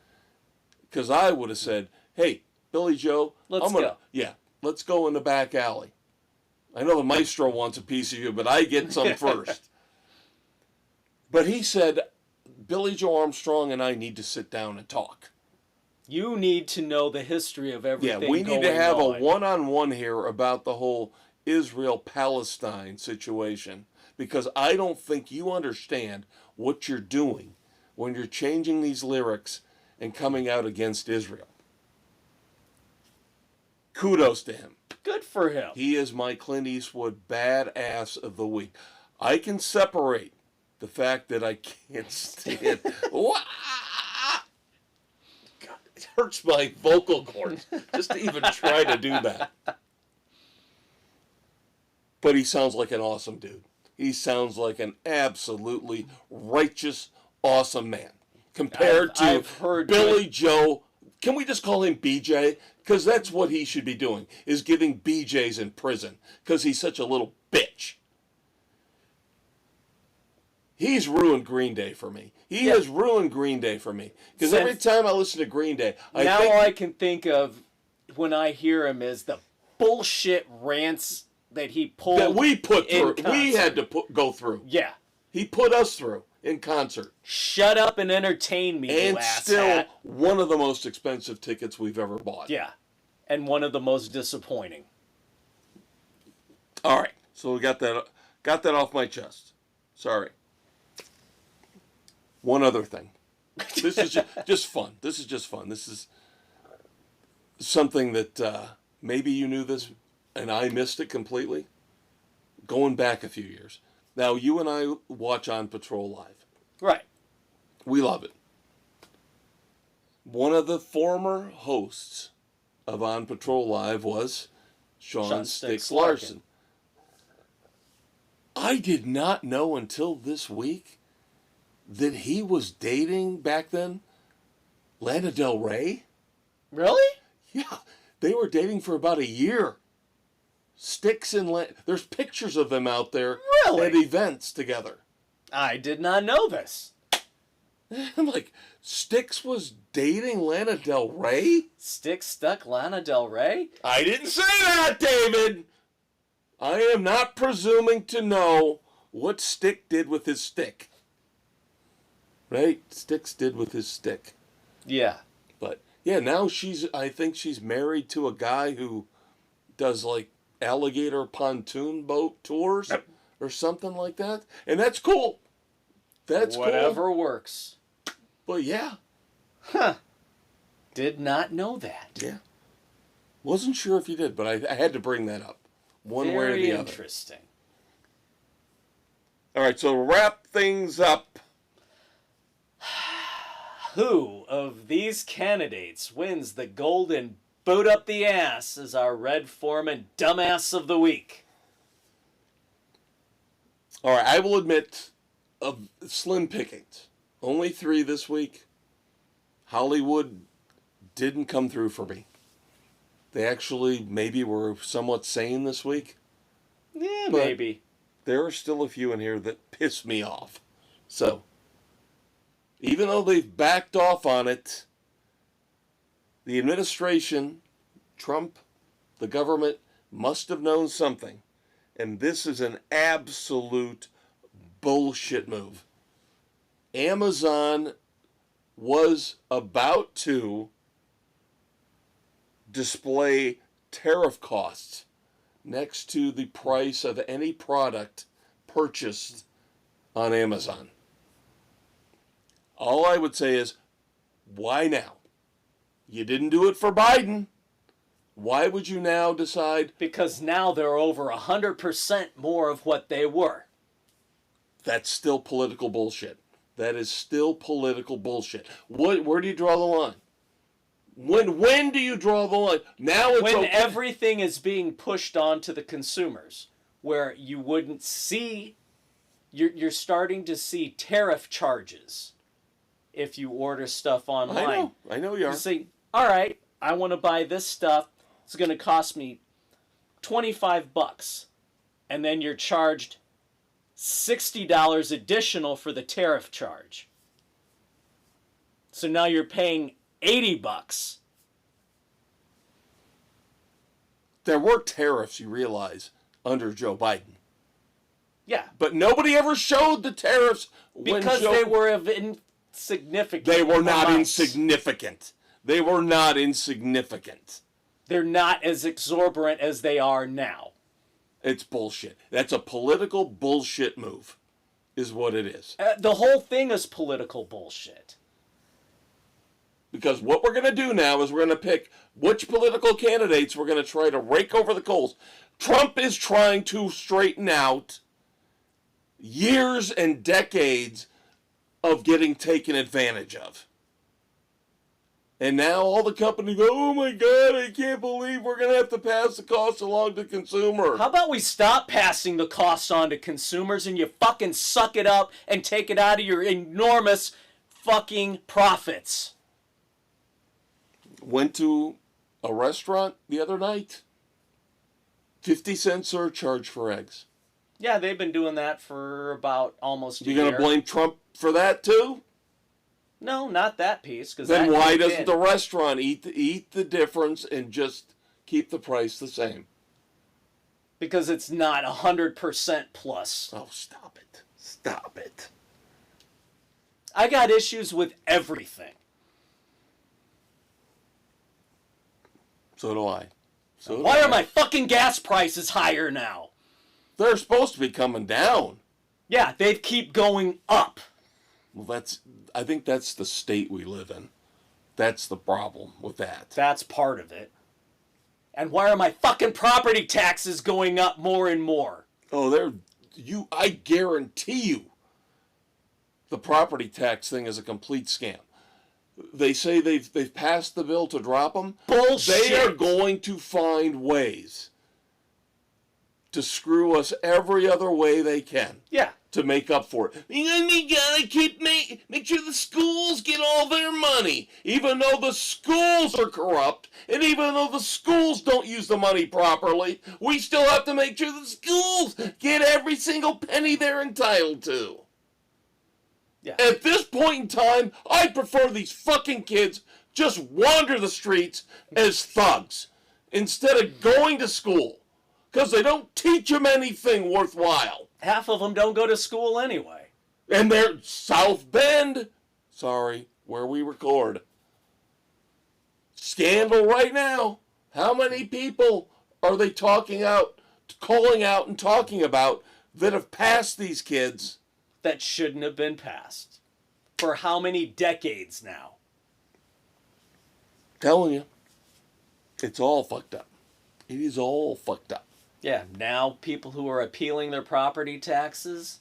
Because I would have said, hey, Billy Joe,
Let's go.
Yeah, let's go in the back alley. I know the maestro wants a piece of you, but I get some first. But he said, Billy Joe Armstrong and I need to sit down and talk.
You need to know the history of everything.
Yeah, we need to have
on.
a one-on-one here about the whole Israel-Palestine situation. Because I don't think you understand what you're doing when you're changing these lyrics and coming out against Israel. Kudos to him.
Good for him.
He is my Clint Eastwood badass of the week. I can separate the fact that I can't stand... God, it hurts my vocal cords just to even try to do that. But he sounds like an awesome dude. He sounds like an absolutely righteous, awesome man. Compared to Billy Joe. Can we just call him BJ? Because that's what he should be doing, is giving BJs in prison. Because he's such a little bitch. He's ruined Green Day for me. He has ruined Green Day for me. Because every time I listen to Green Day,
all I can think of when I hear him is the bullshit rants that he pulled.
That we put through.
Concert.
We had to go through.
Yeah.
He put us through in concert.
Shut up and entertain me,
and
you asshat.
still one of the most expensive tickets we've ever bought.
Yeah. And one of the most disappointing.
All right. So we got that off my chest. Sorry. One other thing. This is just fun. This is just fun. This is something that maybe you knew this and I missed it completely. Going back a few years. Now, you and I watch On Patrol Live.
Right.
We love it. One of the former hosts of On Patrol Live was Sean Sticks Larson. I did not know until this week that he was dating back then Lana Del Rey.
Really?
Yeah, they were dating for about a year. Sticks and Lana. There's pictures of them out there at events together.
I did not know this.
I'm like, Sticks was dating Lana Del Rey?
Sticks stuck Lana Del Rey?
I didn't say that, David! I am not presuming to know what Stick did with his stick. Right? Sticks did with his stick.
Yeah.
But, yeah, now I think she's married to a guy who does, like, alligator pontoon boat tours or something like that. And that's cool. That's cool.
Whatever works.
But, yeah.
Huh. Did not know that.
Yeah. Wasn't sure if you did, but I had to bring that up. One way or the other.
Very interesting.
All right, so to wrap things up.
Who of these candidates wins the golden boot up the ass as our Red Foreman dumbass of the week?
All right, I will admit of slim pickings. Only 3 this week. Hollywood didn't come through for me. They actually maybe were somewhat sane this week.
Yeah, maybe.
There are still a few in here that piss me off. So, even though they've backed off on it, the administration, Trump, the government, must have known something. And this is an absolute bullshit move. Amazon was about to display tariff costs next to the price of any product purchased on Amazon. All I would say is, why now? You didn't do it for Biden. Why would you now decide?
Because now they're over 100% more of what they were.
That's still political bullshit. That is still political bullshit. Where do you draw the line? When do you draw the line? Now it's
when
okay.
Everything is being pushed on to the consumers, where you wouldn't see, you're starting to see tariff charges if you order stuff online.
I know you are.
You say, all right, I want to buy this stuff. It's going to cost me $25. And then you're charged $60 additional for the tariff charge. So now you're paying $80.
There were tariffs, you realize, under Joe Biden.
Yeah.
But nobody ever showed the tariffs
Because they were of insignificant
They were not
amounts.
insignificant. They were not insignificant.
They're not as exorbitant as they are now.
It's bullshit. That's a political bullshit move, is what it is.
The whole thing is political bullshit.
Because what we're going to do now is we're going to pick which political candidates we're going to try to rake over the coals. Trump is trying to straighten out years and decades of getting taken advantage of. And now all the companies go, oh my God, I can't believe we're going to have to pass the cost along to consumer.
How about we stop passing the costs on to consumers and you fucking suck it up and take it out of your enormous fucking profits?
Went to a restaurant the other night. 50-cent surcharge for eggs.
Yeah, they've been doing that for about almost a year.
You going to blame Trump for that too?
No, not that piece.
Then why doesn't the restaurant eat the difference and just keep the price the same?
Because it's not 100% plus.
Oh, stop it. Stop it.
I got issues with everything.
So do I.
Why are my fucking gas prices higher now?
They're supposed to be coming down.
Yeah, they keep going up.
Well, I think that's the state we live in. That's the problem with that.
That's part of it. And why are my fucking property taxes going up more and more?
Oh, I guarantee you the property tax thing is a complete scam. They say they've passed the bill to drop them.
Bullshit.
They are going to find ways to screw us every other way they can.
Yeah.
To make up for it. We gotta make sure the schools get all their money. Even though the schools are corrupt, and even though the schools don't use the money properly, we still have to make sure the schools get every single penny they're entitled to.
Yeah.
At this point in time, I prefer these fucking kids just wander the streets as thugs instead of going to school. Because they don't teach them anything worthwhile.
Half of them don't go to school anyway.
And they're South Bend, where we record. Scandal right now. How many people are they calling out and talking about that have passed these kids?
That shouldn't have been passed. For how many decades now?
Telling you. It's all fucked up. It is all fucked up.
Yeah, now people who are appealing their property taxes.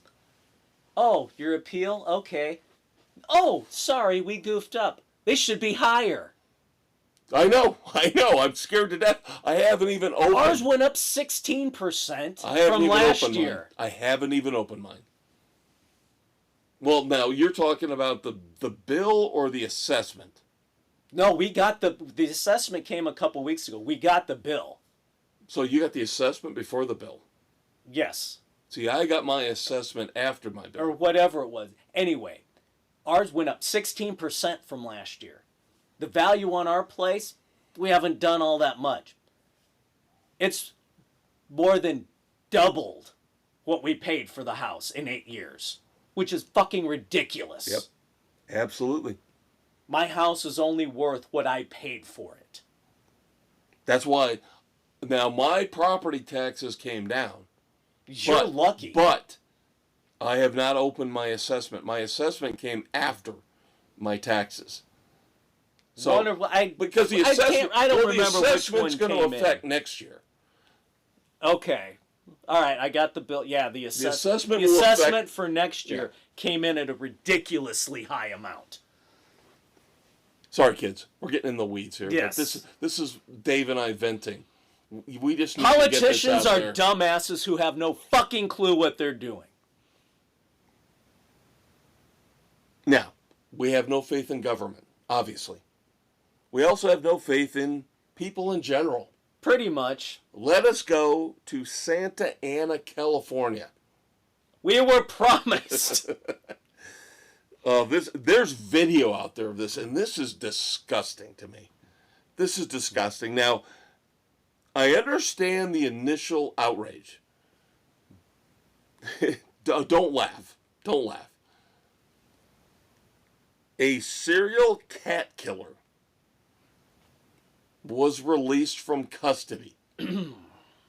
Oh, your appeal? Okay. Oh, sorry, we goofed up. They should be higher.
I know. I'm scared to death. I haven't even opened.
Ours went up 16% from last year.
I haven't even opened mine. Well, now, you're talking about the bill or the assessment?
No, we got the assessment came a couple weeks ago. We got the bill.
So you got the assessment before the bill?
Yes.
See, I got my assessment after my bill.
Or whatever it was. Anyway, ours went up 16% from last year. The value on our place, we haven't done all that much. It's more than doubled what we paid for the house in 8 years, which is fucking ridiculous.
Yep, absolutely.
My house is only worth what I paid for it.
That's why, now my property taxes came down.
You're lucky.
But I have not opened my assessment. My assessment came after my taxes. So, because the assessment,
I don't remember
the
which one
assessment's going to affect next year.
Okay. All right, I got the bill. Yeah, the assessment for next year came in at a ridiculously high amount.
Sorry, kids. We're getting in the weeds here.
Yes.
But this is Dave and I venting. We just need
Politicians
to get
are
this out there.
dumbasses who have no fucking clue what they're doing.
Now, we have no faith in government, obviously. We also have no faith in people in general.
Pretty much.
Let us go to Santa Ana, California.
We were promised.
There's video out there of this, and this is disgusting to me. This is disgusting. Now, I understand the initial outrage. Don't laugh. Don't laugh. A serial cat killer was released from custody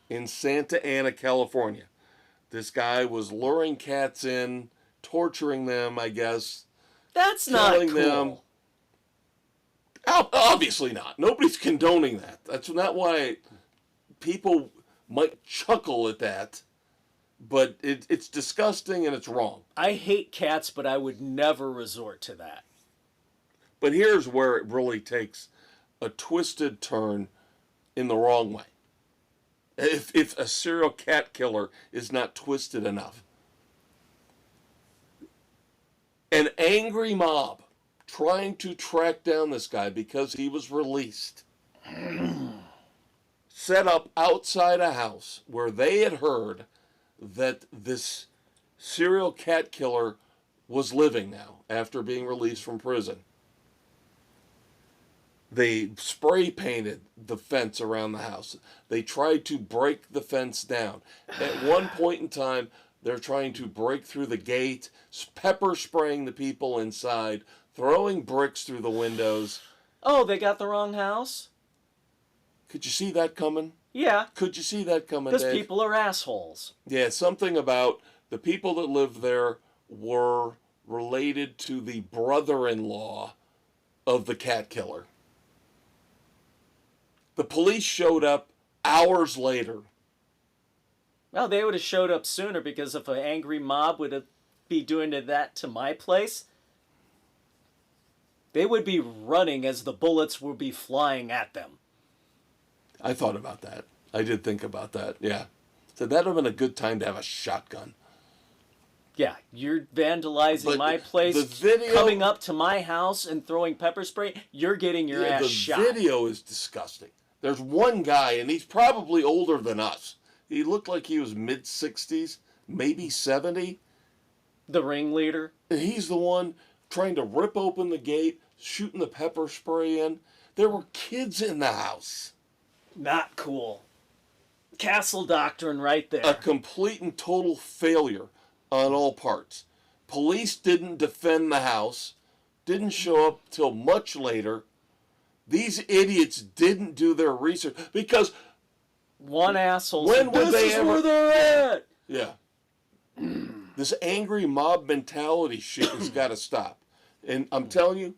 in Santa Ana, California. This guy was luring cats in, torturing them, I guess.
That's not cool. Them.
Obviously not. Nobody's condoning that. That's not why people might chuckle at that. But it's disgusting and it's wrong.
I hate cats, but I would never resort to that.
But here's where it really takes a twisted turn in the wrong way. If a serial cat killer is not twisted enough. An angry mob trying to track down this guy because he was released set up outside a house where they had heard that this serial cat killer was living now after being released from prison. They spray painted the fence around the house. They tried to break the fence down. At one point in time, they're trying to break through the gate, pepper spraying the people inside, throwing bricks through the windows.
Oh, they got the wrong house?
Could you see that coming?
Yeah.
Could you see that coming,
Because
Dave?
people are assholes.
Yeah, something about the people that lived there were related to the brother-in-law of the cat killer. The police showed up hours later.
Well, they would have showed up sooner, because if an angry mob would be doing that to my place, they would be running as the bullets would be flying at them.
I thought about that. I did think about that, yeah. So that would have been a good time to have a shotgun.
Yeah, you're vandalizing my place, coming up to my house and throwing pepper spray, you're getting your ass shot.
The video is disgusting. There's one guy, and he's probably older than us. He looked like he was mid-60s, maybe 70.
The ringleader?
And he's the one trying to rip open the gate, shooting the pepper spray in. There were kids in the house.
Not cool. Castle doctrine right there.
A complete and total failure on all parts. Police didn't defend the house, didn't show up till much later. These idiots didn't do their research because
one asshole
when
said,
would they
is
ever?
Where they're at.
Yeah. This angry mob mentality shit has got to stop. And I'm telling you,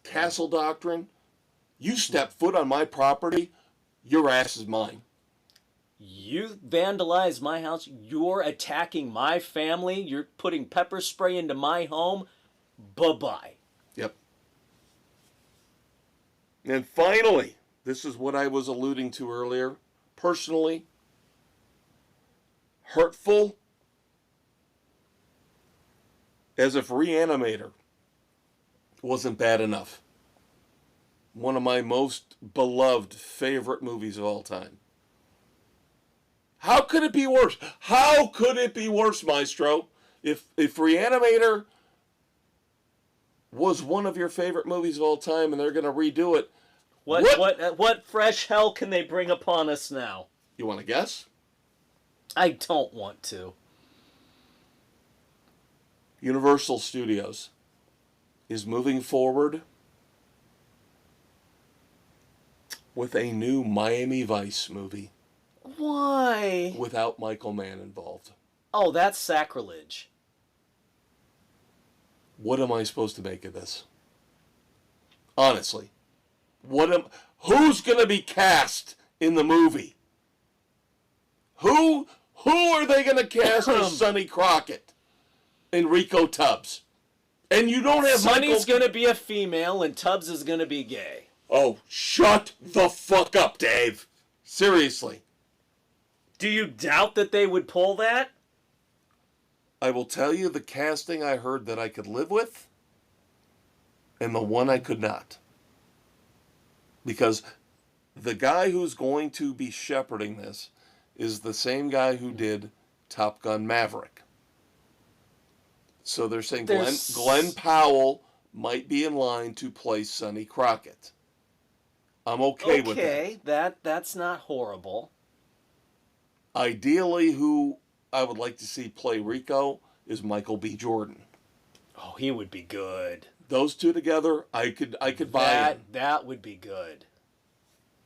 Castle doctrine, you step foot on my property, your ass is mine.
You vandalize my house, you're attacking my family, you're putting pepper spray into my home, bye-bye.
Yep. And finally, this is what I was alluding to earlier. Personally, hurtful, as if Reanimator wasn't bad enough. One of my most beloved favorite movies of all time. How could it be worse? How could it be worse, Maestro? If Reanimator was one of your favorite movies of all time and they're going to redo it,
what fresh hell can they bring upon us now?
You want to guess?
I don't want to.
Universal Studios is moving forward with a new Miami Vice movie.
Why?
Without Michael Mann involved.
Oh, that's sacrilege.
What am I supposed to make of this? Honestly. Who's going to be cast in the movie? Who are they going to cast as Sonny Crockett? Enrico Tubbs. And you don't have
Sonny's going to be a female and Tubbs is going to be gay.
Oh, shut the fuck up, Dave. Seriously.
Do you doubt that they would pull that?
I will tell you the casting I heard that I could live with and the one I could not. Because the guy who's going to be shepherding this is the same guy who did Top Gun Maverick. So they're saying Glenn Powell might be in line to play Sonny Crockett. I'm okay with that.
Okay, that's not horrible.
Ideally, who I would like to see play Rico is Michael B. Jordan.
Oh, he would be good.
Those two together, I could buy in.
That would be good.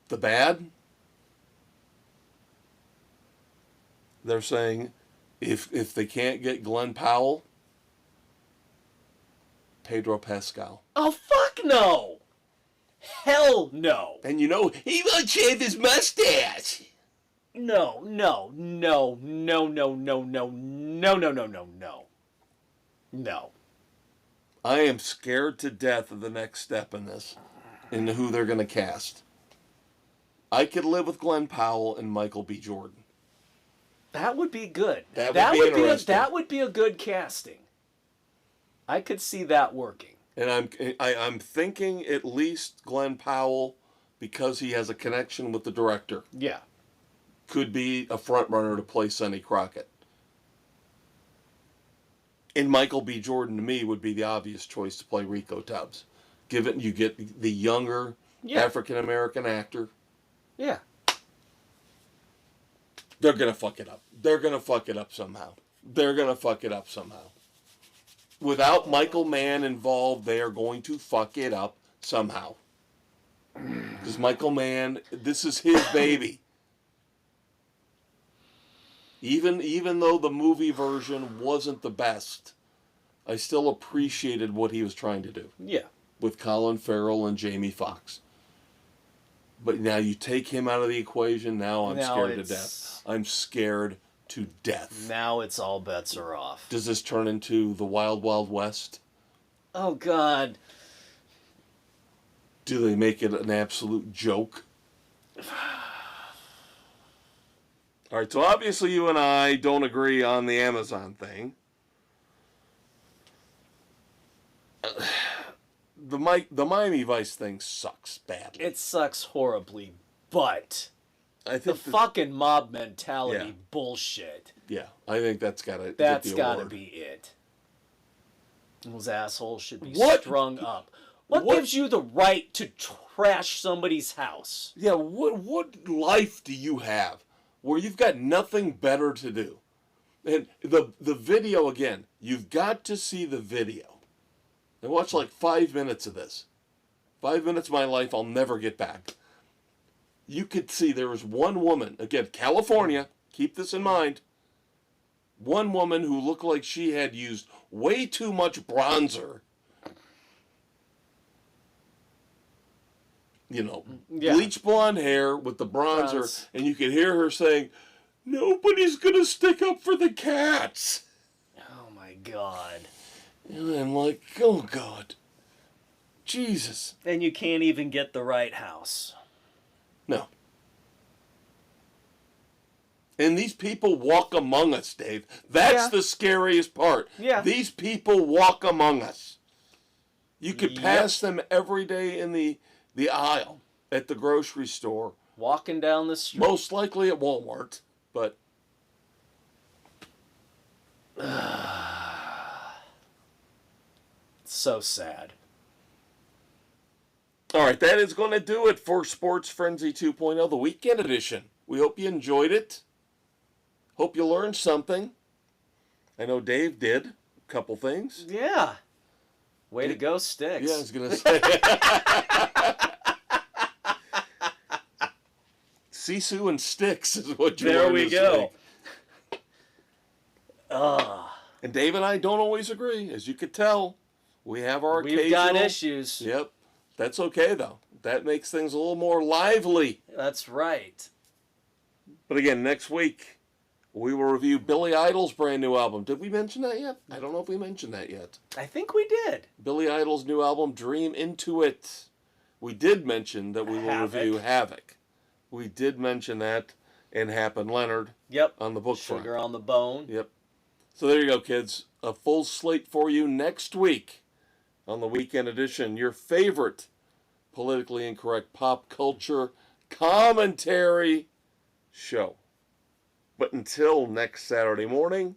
The bad? They're saying if they can't get Glenn Powell, Pedro Pascal.
Oh, fuck no! Hell no!
And he won't shave his mustache.
No. No.
I am scared to death of the next step in this, in who they're going to cast. I could live with Glenn Powell and Michael B. Jordan.
That would be good.
That would be interesting.
That would be a good casting. I could see that working.
And I'm thinking at least Glenn Powell, because he has a connection with the director,
Yeah.
could be a front runner to play Sonny Crockett. And Michael B. Jordan, to me, would be the obvious choice to play Rico Tubbs. Given you get the younger African-American actor.
Yeah.
They're going to fuck it up. They're going to fuck it up somehow. Without Michael Mann involved, they are going to fuck it up somehow. Because Michael Mann, this is his baby. Even though the movie version wasn't the best, I still appreciated what he was trying to do.
Yeah.
With Colin Farrell and Jamie Foxx. But now you take him out of the equation, now I'm scared to death. I'm scared to death.
Now it's all bets are off.
Does this turn into the Wild Wild West?
Oh, God.
Do they make it an absolute joke? All right, so obviously you and I don't agree on the Amazon thing. The Miami Vice thing sucks badly.
It sucks horribly, but
I think
the fucking mob mentality bullshit.
Yeah, I think that's got to
be it. Those assholes should be strung up. What gives you the right to trash somebody's house?
Yeah, what life do you have where you've got nothing better to do? And the video, again, you've got to see the video. And watch like 5 minutes of this. 5 minutes of my life I'll never get back. You could see there was one woman, again, California, keep this in mind. One woman who looked like she had used way too much bronzer. Bleach blonde hair with the bronzer, and you could hear her saying, "Nobody's gonna stick up for the cats."
Oh my God.
And I'm like, oh God. Jesus.
And you can't even get the right house.
No. And these people walk among us, Dave. That's the scariest part.
Yeah.
These people walk among us. You could pass them every day in the aisle at the grocery store.
Walking down the street.
Most likely at Walmart, but...
So sad.
All right, that is going to do it for Sports Frenzy 2.0, the weekend edition. We hope you enjoyed it. Hope you learned something. I know Dave did a couple things.
Yeah. Way to go, Sticks.
Yeah, I was going to say. Sisu and Sticks is what you learned this week. And Dave and I don't always agree, as you could tell. We have our occasional...
We've got issues.
Yep. That's okay, though. That makes things a little more lively.
That's right.
But again, next week, we will review Billy Idol's brand new album. Did we mention that yet? I don't know if we mentioned that yet.
I think we did.
Billy Idol's new album, Dream Into It. We did mention that we will review Havoc. We did mention that and Hap and Leonard on the book front.
Sugar on the Bone.
Yep. So there you go, kids. A full slate for you next week on the weekend edition. Your favorite politically incorrect pop culture commentary show. But until next Saturday morning,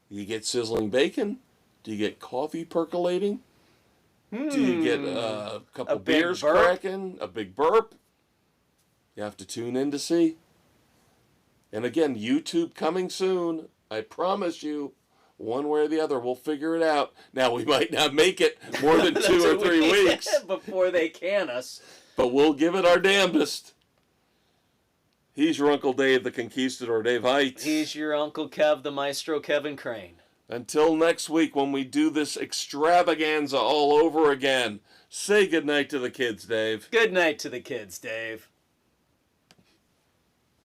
you get sizzling bacon? Do you get coffee percolating? Do you get a couple beers cracking? A big burp? You have to tune in to see. And again, YouTube coming soon. I promise you, one way or the other, we'll figure it out. Now, we might not make it more than 2 or 3 weeks.
Before they can us.
But we'll give it our damnedest. He's your Uncle Dave, the Conquistador, Dave Heights.
He's your Uncle Kev, the Maestro Kevin Crane.
Until next week when we do this extravaganza all over again, say goodnight to the kids, Dave.
Good night to the kids, Dave.